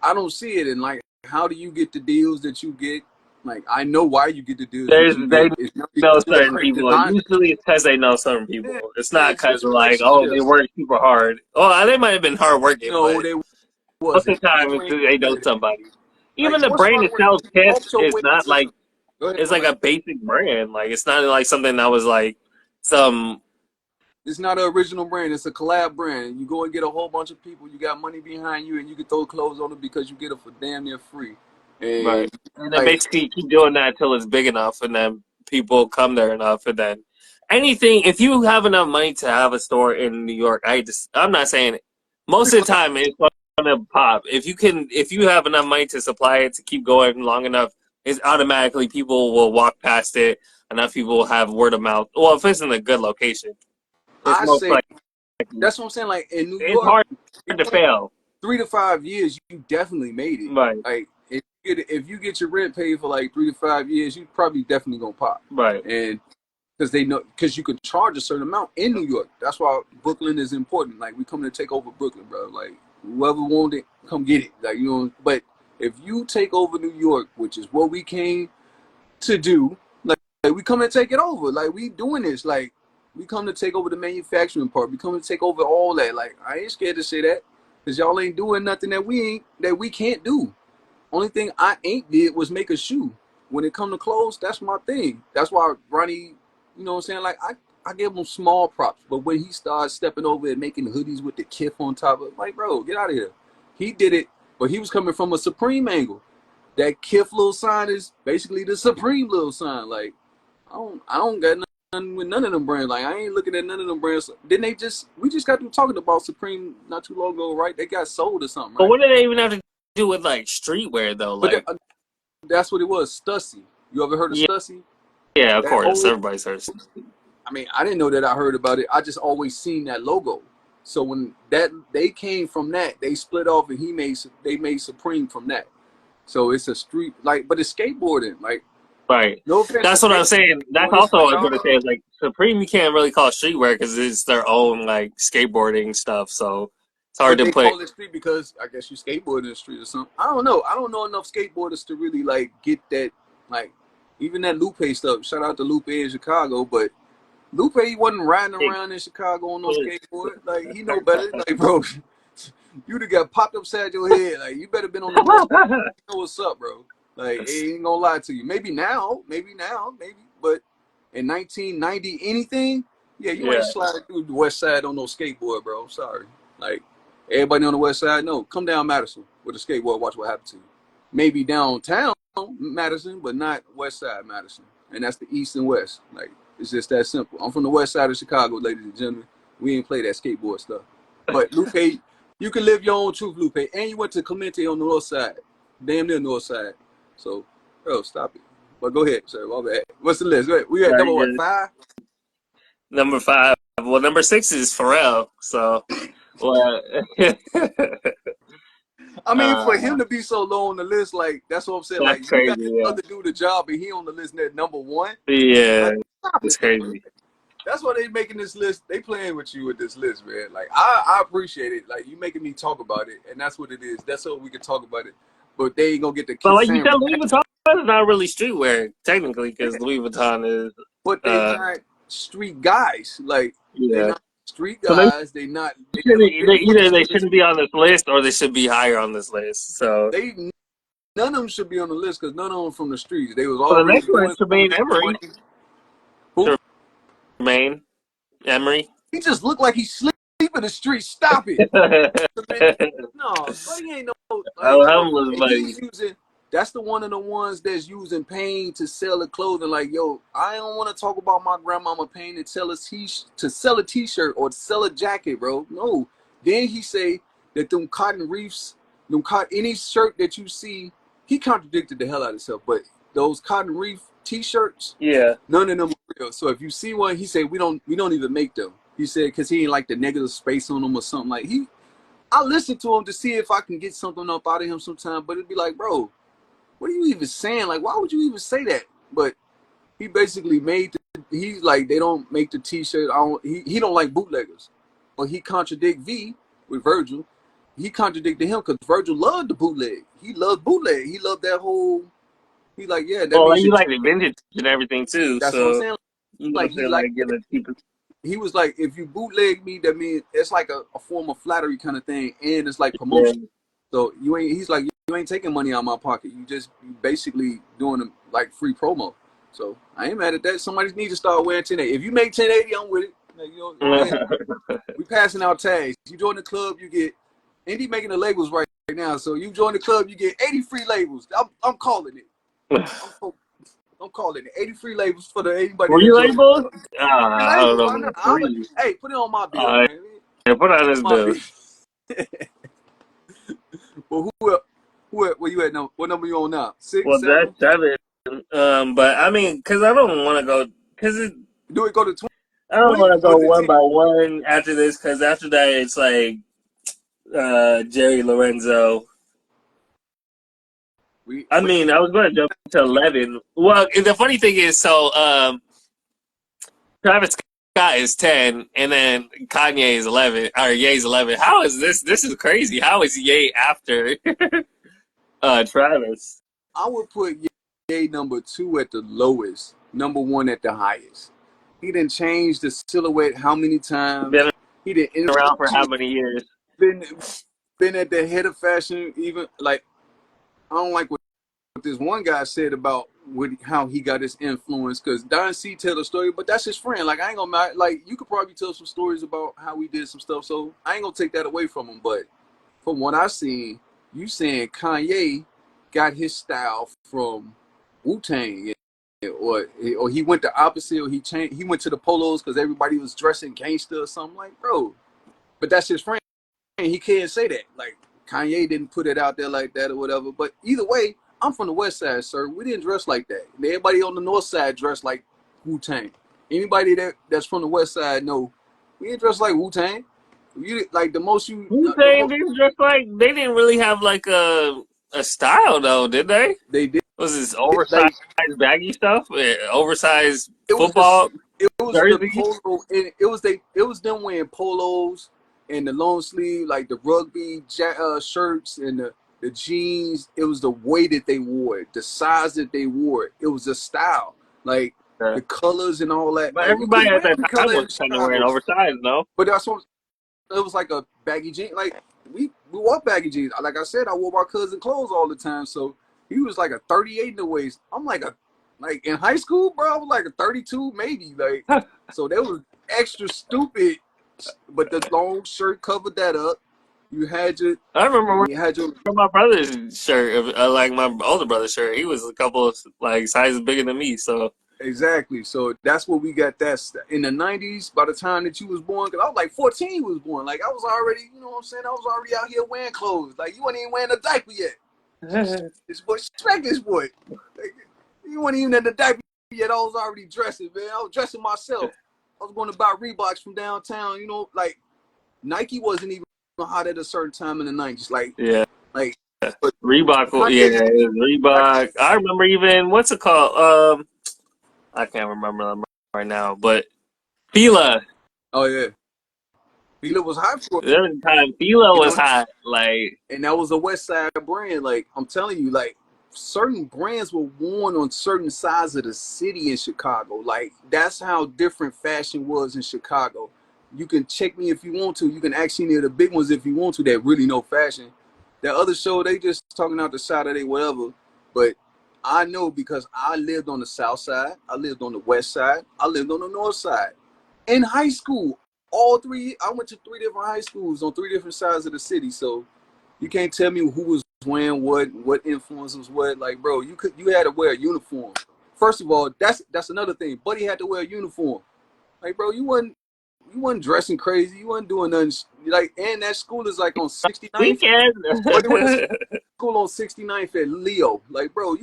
I don't see it. And like, how do you get the deals that you get? Like, I know why you get the deals that you They get. It's not know because you're a certain great people. designer. Usually it's because they know certain people. Yeah, It's not it's because just of like, oh, they relationships. work super hard. Oh, they might have been hard working, No, but they most of wasn't. the time You it's ain't 'cause they know good at it. somebody. Like, Even the what's brand hard work? itself, You Kiss, walked your is way not to like Go ahead, it's my like bad. a basic brand. Like it's not like something that was like some It's not an original brand. It's a collab brand. You go and get a whole bunch of people. You got money behind you, and you can throw clothes on it because you get it for damn near free. right. And And then like, basically keep doing that until it's big enough, and then people come there enough, and then anything. If you have enough money to have a store in New York, I'm not saying it. Most of the time it's gonna pop. If you have enough money to supply it to keep going long enough, it's automatically people will walk past it. Enough people will have word of mouth. Well, if it's in a good location, it's I most say, likely. that's what I'm saying. Like in New It's York, hard it to went fail. 3 to 5 years. You definitely made it. Right, Like if you get your rent paid for like 3 to 5 years, you probably definitely gonna pop. right. And because they know, because you can charge a certain amount in New York. That's why Brooklyn is important. Like we coming to take over Brooklyn, bro. Like whoever wanted it, come get it. Like you know, but if you take over New York, which is what we came to do, like we come to take it over. Like we doing this. Like we come to take over the manufacturing part. We come to take over all that. Like I ain't scared to say that because y'all ain't doing nothing that we can't do. Only thing I ain't did was make a shoe. When it come to clothes, that's my thing. That's why Ronnie, you know what I'm saying? Like I give him small props, but when he started stepping over and making hoodies with the Kith on top of it, like bro, get out of here. He did it, but he was coming from a Supreme angle. That Kith little sign is basically the Supreme little sign. Like I don't got nothing with none of them brands. Like I ain't looking at none of them brands. Didn't they we just got through talking about Supreme not too long ago, right? They got sold or something, But right? what do they even have to do with like streetwear though? But Like, that's what it was, Stussy. You ever heard of yeah, Stussy? yeah, of That course, whole, everybody's heard. I mean, I didn't know that I heard about it. I just always seen that logo. So when that they came from that, they split off and they made Supreme from that. So it's a street like, but it's skateboarding. Like, Right. no offense to That's what I'm saying. That's skateboarders, also like what I was gonna say. Is like Supreme, you can't really call streetwear because it's their own like skateboarding stuff. So it's hard but to they put. call it street because I guess you skateboard in the street or something. I don't know. I don't know enough skateboarders to really like get that. Like, even that Lupe stuff. Shout out to Lupe in Chicago, but Lupe wasn't riding around in Chicago on no skateboard. Like he know better. Like bro, you'd have got popped upside your head. Like you better been on the west. You know what's up, bro? Like ain't gonna lie to you. Maybe now, maybe. But in 1990, anything, yeah, you Yeah. ain't sliding through the west side on no skateboard, bro. I'm sorry. Like everybody on the west side, no, come down Madison with a skateboard. Watch what happens to you. Maybe downtown Madison, but not west side Madison. And that's the east and west. Like it's just that simple. I'm from the west side of Chicago, ladies and gentlemen. We ain't play that skateboard stuff. But Lupe, you can live your own truth, Lupe. And you went to Clemente on the north side. Damn near north side. So, bro, stop it. But go ahead, sir. My bad. What's the list? Go ahead. We at Right, number what, yeah. 5? Number 5. Well, number 6 is Pharrell. So, well, I mean, for uh, him to be so low on the list, like, that's what I'm saying. that's Like, you got crazy. this Yeah, other dude a job and he on the list at number 1. yeah, Like, stop it's it. crazy. That's why they making this list. They playing with you with this list, man. Like I appreciate it. Like you making me talk about it, and that's what it is. That's so we can talk about it. But they ain't gonna get the But like you same said, Louis reaction. Vuitton is not really streetwear technically because Louis Vuitton is, But they uh, not street guys. Like they yeah. not street So they guys. They not. They never been put either on they the list. shouldn't be on this list or they should be higher on this list. So, They none of them should be on the list because none of them from the streets. They was well, the already next one doing is something, Tremaine making Emery. money. Who? Tremaine Emery. He just looked like he sleep in the street. Stop it. Man, no, but he ain't no like Oh, bro. humble And buddy. he's using. That's the one of the ones that's using pain to sell the clothing. Like, yo, I don't want to talk about my grandmama pain to sell a t-shirt or to sell a jacket, bro. No. Then he say that them cotton reefs, any shirt that you see, he contradicted the hell out of himself. But those cotton reef t-shirts, Yeah. none of them are real. So if you see one, he said we don't even make them. He said because he ain't like the negative space on them or something. Like I listen to him to see if I can get something up out of him sometime, but it'd be like, bro, what are you even saying? Like, why would you even say that? But he basically he's like, they don't make the t-shirt. He don't like bootleggers. But he contradict V with Virgil. He contradicted him because Virgil loved the bootleg. He loved bootleg. He loved that whole, he like, yeah, that Well, means you your like the vintage and everything too, that's what I'm so saying. you know what Like I'm he saying, like like getting the cheapest. he was like, if you bootleg me, that means it's like a form of flattery kind of thing, and it's like Yeah. promotion. So he's like, you ain't taking money out of my pocket. You basically doing them like free promo. So I ain't mad at that. Somebody needs to start wearing 1080. If you make 1080, I'm with it. Like, go ahead. We passing out tags. You join the club, you get Indy making the labels right now. So you join the club, you get 80 free labels. I'm calling it. I'm calling it 80 free labels for anybody that Free joins. labels? Free I don't labels. know Why about not? free. Hey, put it on my bill, man. Yeah, put on this My bill. bill. Well, where you at now? What number you on now? 6, Well, 7? that's 7. But I mean, because I don't want to go, Do it go to I don't 20 want to or go is it one 10? by one after this, because after that it's like Jerry Lorenzo. I mean, I was going to jump to 11. Well, the funny thing is, so Travis Scott is 10, and then Kanye is 11, or Ye's 11. How is this? This is crazy. How is Ye after Travis? I would put Ye number 2 at the lowest, number 1 at the highest. He didn't change the silhouette how many times? Been He didn't around for how many years? been been at the head of fashion. Even like I don't like what this one guy said about how he got his influence, because Don C tell a story, but that's his friend. Like I ain't gonna like you could probably tell some stories about how we did some stuff, so I ain't gonna take that away from him. But from what I seen, you saying Kanye got his style from Wu-Tang, or he went the opposite, or he went to the polos because everybody was dressing gangster or something. Like, bro, but that's his friend. He can't say that. Like Kanye didn't put it out there like that or whatever. But either way, I'm from the West Side, sir. We didn't dress like that. Everybody on the North Side dressed like Wu-Tang. Anybody that's from the West Side know we didn't dress like Wu-Tang. You like the most you Who's the saying most these just like they didn't really have like a style though, did they? they did. Was this oversized Like baggy stuff? Oversized it was football it was the jersey? polo, and it was them wearing polos and the long sleeve, like the rugby shirts and the jeans. It was the way that they wore it, the size that they wore it. It was a style, like Yeah. the colors and all that. But Like we everybody couldn't at wear that every time color was in kind of wearing Chicago, oversized, no? but that's what it was, like a baggy jean. Like we wore baggy jeans. Like I said, I wore my cousin clothes all the time. So he was like a 38 in the waist. I'm like in high school, bro. I was like a 32 maybe. Like so that was extra stupid. But the long shirt covered that up. You had your I remember you had your my brother's shirt, like my older brother's shirt. He was a couple of like sizes bigger than me, so exactly. So that's what we got. That in the 90s. By the time that you was born, because I was like 14, was born. Like I was already, you know what I'm saying. I was already out here wearing clothes. Like you weren't even wearing a diaper yet. This boy, smack this boy. Like, you weren't even in the diaper yet. I was already dressing, man. I was dressing myself. I was going to buy Reeboks from downtown. You know, like Nike wasn't even hot at a certain time in the 90s. yeah. Like, but Reebok, yeah, Kanye, it was Reebok. I remember even what's it called? I can't remember them right now, but Fila. oh yeah, Fila was hot for The other time Fila you was know, hot. Like and that was a West Side brand. Like I'm telling you, like certain brands were worn on certain sides of the city in Chicago. Like that's how different fashion was in Chicago. You can check me if you want to. You can ask any of the big ones if you want to that really know fashion. That other show, they just talking out the side of they whatever. But I know because I lived on the south side, I lived on the west side, I lived on the north side. In high school, all three, I went to 3 different high schools on 3 different sides of the city. So you can't tell me who was wearing what influence was what. Like, bro, you had to wear a uniform. First of all, that's another thing. Buddy had to wear a uniform. Like, bro, you wasn't dressing crazy. You wasn't doing nothing. Like, and that school is like on 69th. weekend. Buddy went to school on 69th at Leo. Like, bro,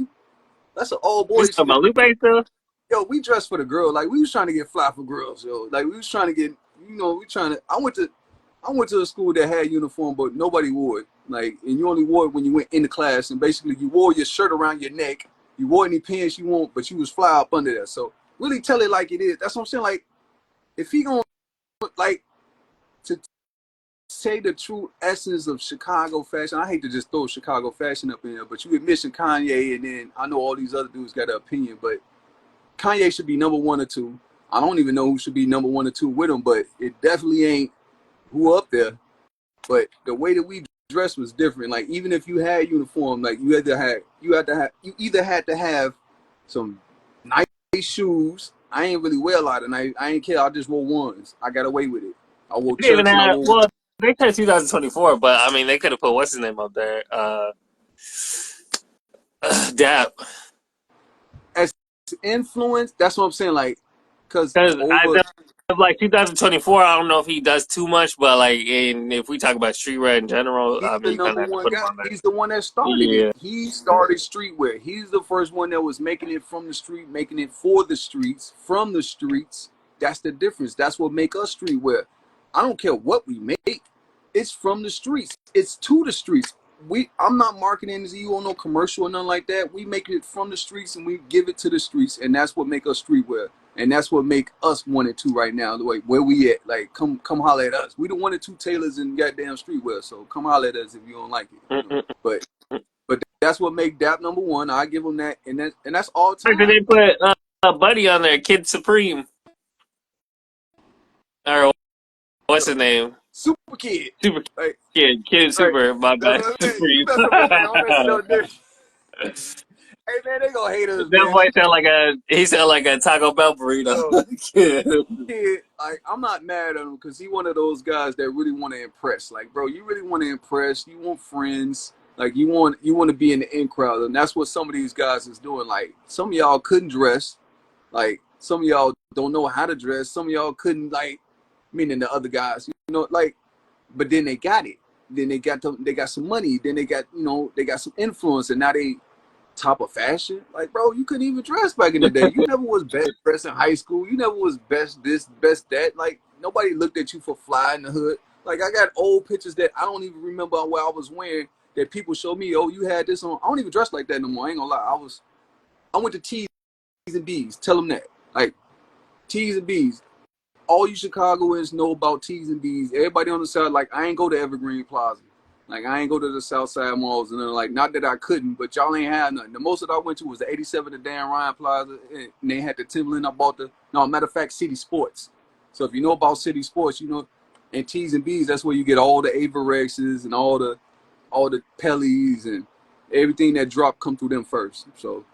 that's an all You boys talking school. about Lupe stuff? Yo, we dressed for the girl. Like, we was trying to get fly for girls, yo. Like, we was trying to get, we trying to. I went to a school that had uniform, but nobody wore it. Like, and you only wore it when you went into class, and basically you wore your shirt around your neck. You wore any pants you want, but you was fly up under there. So really tell it like it is. That's what I'm saying. Like, if he gonna like to say the true essence of Chicago fashion, I hate to just throw Chicago fashion up in there, but you admission Kanye, and then I know all these other dudes got an opinion, but Kanye should be number 1 or 2. I don't even know who should be number 1 or 2 with him, but it definitely ain't who up there. But the way that we dress was different. Like even if you had uniform, like you either had to have some nice shoes. I ain't really wear a lot of night. I ain't care. I just wore ones. I got away with it. I wore They even Chucks and I had wore well, they said 2024, but I mean they could have put what's his name up there. Dap. as influence. That's what I'm saying. Like, cause Because I over like 2024, I don't know if he does too much, but like if we talk about streetwear in general, he's I the mean you kind number of have to one put him guy. on there. He's the one that started it. Yeah. He started streetwear. He's the first one that was making it from the street, making it for the streets, from the streets. That's the difference. That's what make us streetwear. I don't care what we make. It's from the streets. It's to the streets. I'm not marketing to you on no commercial or nothing like that. We make it from the streets and we give it to the streets, and that's what make us streetwear. And that's what make us 1 and 2 right now. The way where we at, like come holler at us. We the 1 and 2 tailors in goddamn streetwear. So come holler at us if you don't like it. You know? Mm-mm. But that's what make DAP number 1. I give them that, and that's all Why did time. they put a buddy on there, Kid Supreme, or what's his name? Super Kid, Super like Kid like Super, my that's bad, what I'm saying. You Supreme. mess up with like I'm messing up there. Hey man, they gonna hate us, That man. boy sound like a Taco Bell burrito. Yo, Kid, like I'm not mad at him because he one of those guys that really want to impress. Like, bro, you really want to impress. You want friends. Like, you want to be in the in crowd, and that's what some of these guys is doing. Like, some of y'all couldn't dress. Like, some of y'all don't know how to dress. Some of y'all couldn't, like, meaning the other guys, you know, like, but then they got it. Then they got some money. Then they got, they got some influence, and now they top of fashion. Like, bro, you couldn't even dress back in the day. You never was best dressed in high school. You never was best this, best that. Like, nobody looked at you for fly in the hood. Like, I got old pictures that I don't even remember what I was wearing that people show me. Oh, you had this on. I don't even dress like that no more. I ain't gonna lie. I went to T's and B's. Tell them that. Like, T's and B's. All you Chicagoans know about T's and B's. Everybody on the side, like, I ain't go to Evergreen Plaza. Like, I ain't go to the South Side malls, and then, like, not that I couldn't, but y'all ain't had nothing. The most that I went to was the 87 to Dan Ryan Plaza, and they had the Timberland. I bought matter of fact, City Sports. So if you know about City Sports, and T's and B's, that's where you get all the Averexes and all the Pellys and everything that drop come through them first. So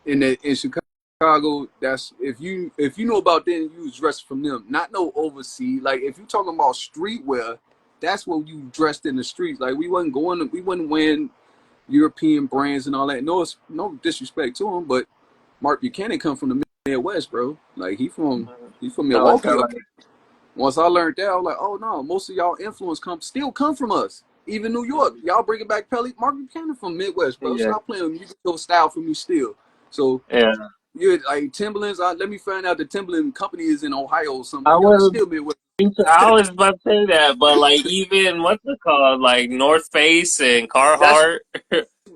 in Chicago, that's if you know about them, you was dressed from them. Not no overseas. Like, if you talking about streetwear, that's what you dressed in the streets. Like, we wasn't wearing European brands and all that. No disrespect to him, but Mark Buchanan come from the Midwest, bro. Like, he from No, it's Milwaukee. not Once I learned that, I was like, oh no, most of y'all influence still come from us. Even New York, y'all bringing back Pelly. Mark Buchanan from Midwest, bro. yeah, Stop playing with me. You get your style from me still. So yeah. you're like Timberlands. Let me find out the Timberland company is in Ohio or something. I Like, yo, that's was still Midwest. I was about to say that, but like even what's it called, like North Face and That's Carhartt.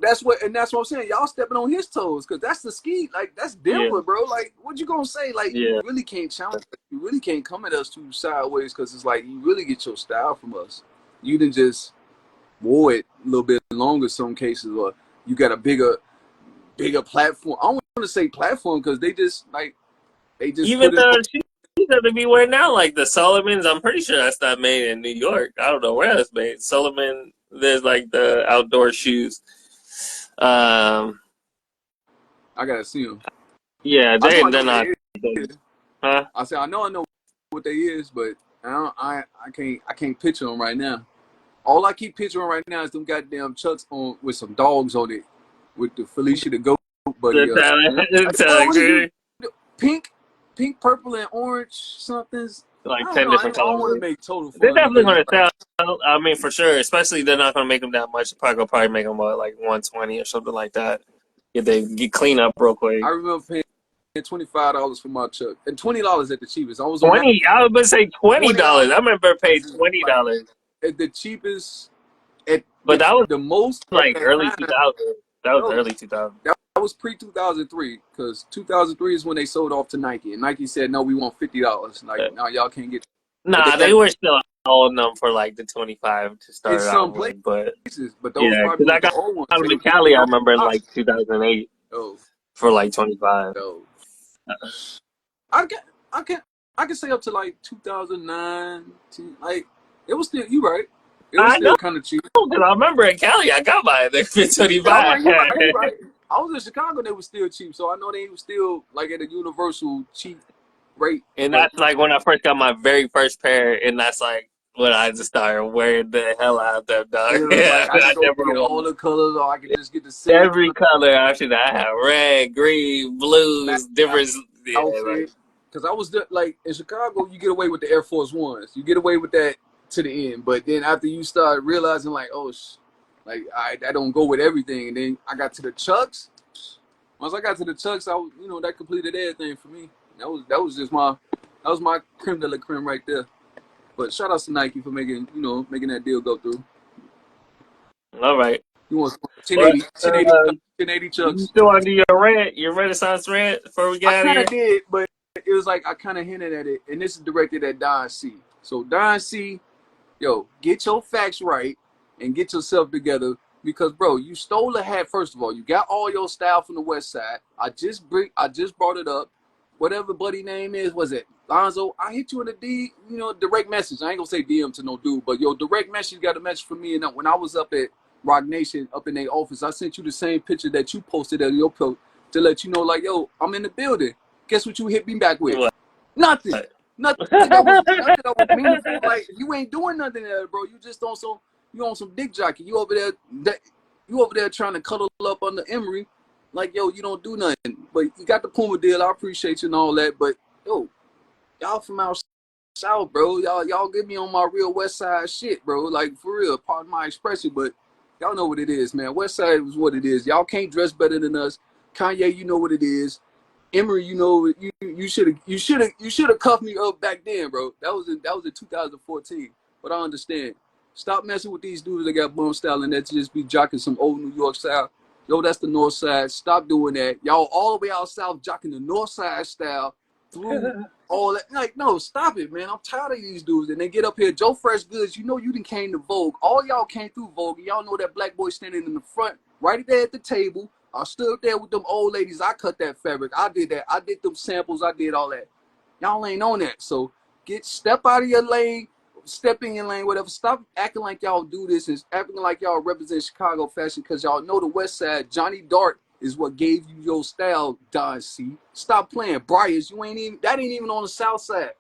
that's what I'm saying. Y'all stepping on his toes because that's the ski. Like, that's Yeah, Denver, bro. Like, what you gonna say? Like, you yeah. really can't challenge. You really can't come at us too sideways because it's like you really get your style from us. You didn't just wore it a little bit longer some cases, or you got a bigger platform. I don't want to say platform because they just Even put it on. the shoes that they be wearing now, like the Solomons, I'm pretty sure that's not made in New York. I don't know where that's made. Solomon, there's like the outdoor shoes. Um, I gotta see them. yeah, I know they're what not. they is. Huh? I say I know what they is, but I can't picture them right now. All I keep picturing right now is them goddamn Chucks on with some dogs on it, with the Felicia the goat buddy. The talent, the What is talent, you? Pink, purple, and orange somethings. I like don't 10 know. I different don't want to colorways. make total They're fun definitely because it's going to like, sell. I mean, for sure. Especially they're not going to make them that much. They'll probably make them like 120 or something like that. Get clean up real quick. I remember paying $25 for my Chuck and $20 at the cheapest. I was on that 20. I was going to say $20. $20 I remember paying like $20, at the cheapest at but that was the most at like that early time. 2000. That was No, early 2000. that was pre 2003 because 2003 is when they sold off to Nike, and Nike said no, we want $50. Like, Yeah. no, y'all can't get. But they Nah, they had were still holding them for like the 25 to in start it off some with, but places, but those yeah, probably because I was the got old ones. out They of were Cali. I $50. remember in like 2008 Oh, for like 25. no. I can I can I can say up to like 2009. Like, it was still, you right. It was I know, still kind of cheap. because I remember in Cali, I got mine there for Yeah, I'm 25. like, you're right. I was in Chicago, they were still cheap, so I know they was still like at a universal cheap rate. And But that's like when I first got my very first pair, and that's like when I just started wearing the hell out of them, dog. it was Yeah, like I could I go never get all won. the colors, or I could just get the same Every color option I have: red, green, match blues, different. Yeah, like outfit. Because I was like in Chicago, you get away with the Air Force Ones, you get away with that to the end. But then after you start realizing, like, oh, like I don't go with everything. And then I got to the Chucks. Once I got to the Chucks, that completed everything for me. That was just my creme de la creme right there. But shout out to Nike for making that deal go through. all right. You want But 1080 you Chucks? still want to do your Renaissance rant before we I get out of kind here? of did, but it was like I kind of hinted at it, and this is directed at Don C. So Don C, yo, get your facts right and get yourself together because, bro, you stole a hat. First of all, you got all your style from the West Side. I just brought it up. Whatever buddy name is, was it Lonzo? I hit you in a direct message. I ain't gonna say DM to no dude, but yo, direct message got a message from me. And when I was up at Rock Nation, up in their office, I sent you the same picture that you posted at your post to let you know, like, yo, I'm in the building. Guess what you hit me back with? What? Nothing. Nothing that was meaningful. Like, you ain't doing nothing there, bro. You just on some dick jockey. You over there trying to cuddle up under Emery. Like, yo, you don't do nothing. But you got the Puma deal. I appreciate you and all that. But yo, y'all from out south, bro. Y'all get me on my real West Side shit, bro. Like, for real. Pardon my expression, but y'all know what it is, man. West Side is what it is. Y'all can't dress better than us. Kanye, you know what it is. Emery, you should have cuffed me up back then, bro. That was in 2014. But I understand. Stop messing with these dudes that got bum style and that just be jocking some old New York style. Yo, that's the North Side. Stop doing that. Y'all all the way out south jocking the North Side style through all that. Like, no, stop it, man. I'm tired of these dudes. And they get up here, Joe Fresh Goods. You know you done came to Vogue. All y'all came through Vogue. And y'all know that black boy standing in the front, right there at the table. I stood there with them old ladies. I cut that fabric. I did that. I did them samples. I did all that. Y'all ain't on that. So step out of your lane, step in your lane, whatever. Stop acting like y'all do this and acting like y'all represent Chicago fashion because y'all know the West Side. Johnny Dart is what gave you your style, Don C. Stop playing. Briars, that ain't even on the South Side.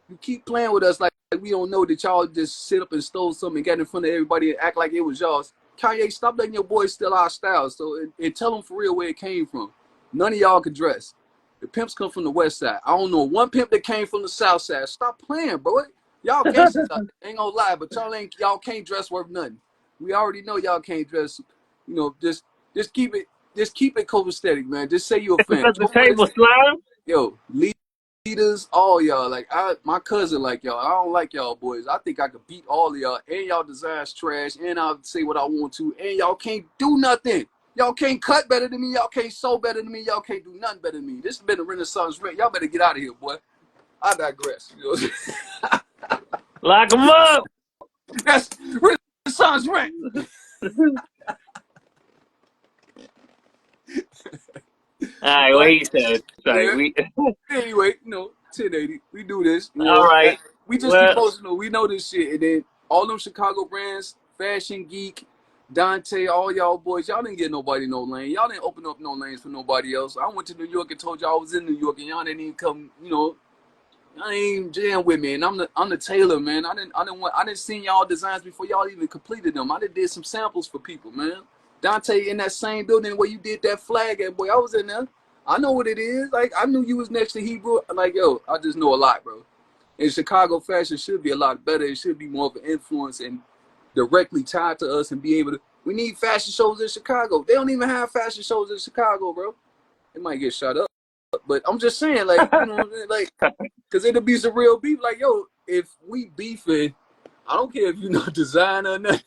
You keep playing with us like we don't know that y'all just sit up and stole something and got in front of everybody and act like it was y'all's. Kanye, stop letting your boys steal our style. So and tell them for real where it came from. None of y'all could dress. The pimps come from the West Side. I don't know one pimp that came from the South Side. Stop playing, bro. Y'all gangsters out there. Ain't gonna lie, but y'all can't dress worth nothing. We already know y'all can't dress. Just keep it copacetic, man. Just say you're a fan. Because the table slime. Yo, leaders, all y'all. Like my cousin, like y'all. I don't like y'all boys. I think I could beat all of y'all. And y'all designs trash. And I'll say what I want to. And y'all can't do nothing. Y'all can't cut better than me. Y'all can't sew better than me. Y'all can't do nothing better than me. This has been a Renaissance rant. Y'all better get out of here, boy. I digress. Lock them up. That's Renaissance rant. All right, what he said. Sorry, Yeah. Anyway, 1080. We do this. All right. We just Well, emotional. We know this shit. And then all them Chicago brands, Fashion Geek, Dante, all y'all boys, y'all didn't get nobody no lane. Y'all didn't open up no lanes for nobody else. I went to New York and told y'all I was in New York, and y'all didn't even come. Y'all didn't even jam with me. And I'm the tailor, man. I didn't see y'all designs before y'all even completed them. I did some samples for people, man. Dante in that same building where you did that flag at, boy. I was in there. I know what it is. Like, I knew you was next to Hebrew. Like, yo, I just know a lot, bro. And Chicago fashion should be a lot better. It should be more of an influence and directly tied to us and be able to. We need fashion shows in Chicago. They don't even have fashion shows in Chicago, bro. It might get shut up. But I'm just saying, like, like, because it'll be some real beef. Like, yo, if we beefing, I don't care if you know design or nothing.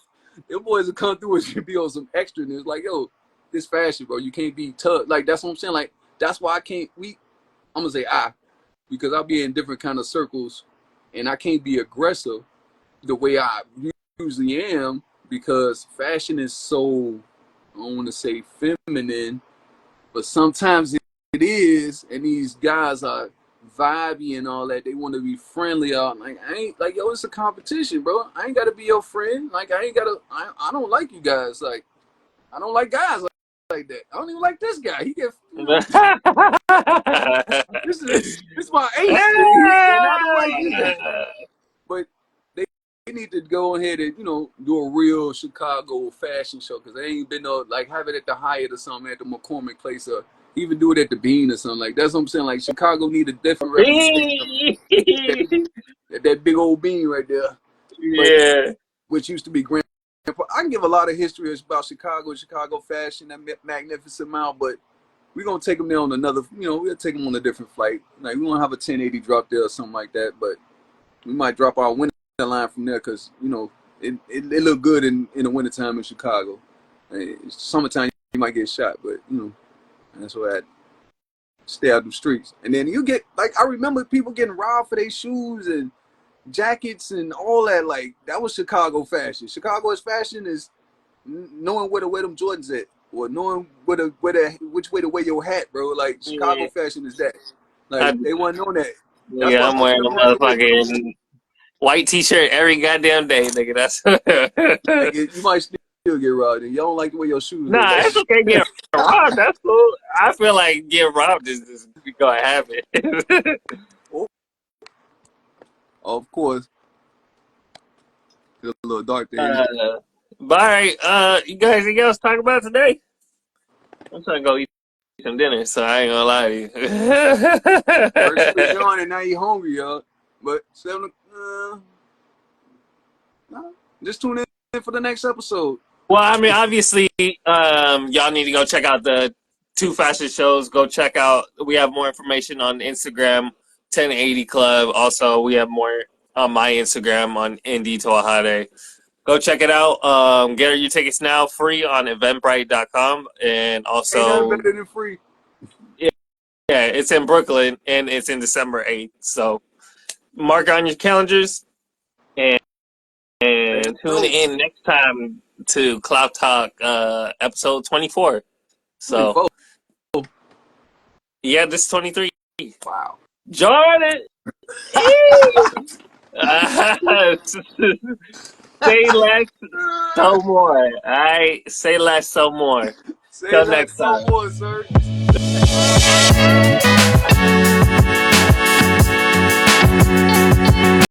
Them boys will come through and should be on some extraness. Like, yo, this fashion, bro. You can't be tough. Like, that's what I'm saying. Like, that's why I'm gonna say because I'll be in different kind of circles and I can't be aggressive the way I usually am because fashion is so, I don't want to say feminine, but sometimes it is, and these guys are vibey and all that. They want to be friendly. Like I ain't like yo, it's a competition, bro. I ain't gotta be your friend. Like I ain't gotta. I don't like you guys. Like I don't like guys like that. I don't even like this guy. He get this is my ace, and I don't like this guy. But they need to go ahead and do a real Chicago fashion show because they ain't been no like have it at the Hyatt or something at the McCormick place or even do it at the Bean or something like that's what I'm saying. Like Chicago need a different representation. That big old bean right there. But, Yeah. which used to be Grand. I can give a lot of history about Chicago fashion, that magnificent amount, but we're gonna take them there on another. We'll take them on a different flight. Like we won't have a 1080 drop there or something like that, but we might drop our winter line from there because it look good in the wintertime in Chicago. Summertime you might get shot, but that's why I stay out the streets. And then you get like I remember people getting robbed for their shoes and jackets and all that. Like that was Chicago fashion. Chicago's fashion is knowing where to wear them Jordans at, or knowing which way to wear your hat, bro. Like Chicago fashion is that. Like they want to know that. That's Yeah, why I'm most wearing of a them have to wear motherfucking white t-shirt every goddamn day, nigga. That's like you might still get robbed. And you don't like the way your shoes look. nah, it's okay getting robbed. That's cool. I feel like getting robbed is gonna happen. Of course, it's a little dark there. But all right, you guys, anything else to talk about today? I'm trying to go eat some dinner, so I ain't gonna lie First you been to you. gone and now you hungry, y'all. But no, just tune in for the next episode. Well, I mean, obviously, y'all need to go check out the two fashion shows. Go check out. We have more information on Instagram, 1080 Club. Also, we have more on my Instagram on Indy Toahade. Go check it out. Get your tickets now, free on Eventbrite.com, and Ain't nothing also, better than free. yeah, it's in Brooklyn and it's in December 8th. So mark on your calendars and tune in next time to Cloud Talk episode 24. So 24. yeah, this is 23. Wow. Jordan. Say less, so more. All right, say less, so more. Say Till that next so time. more, sir.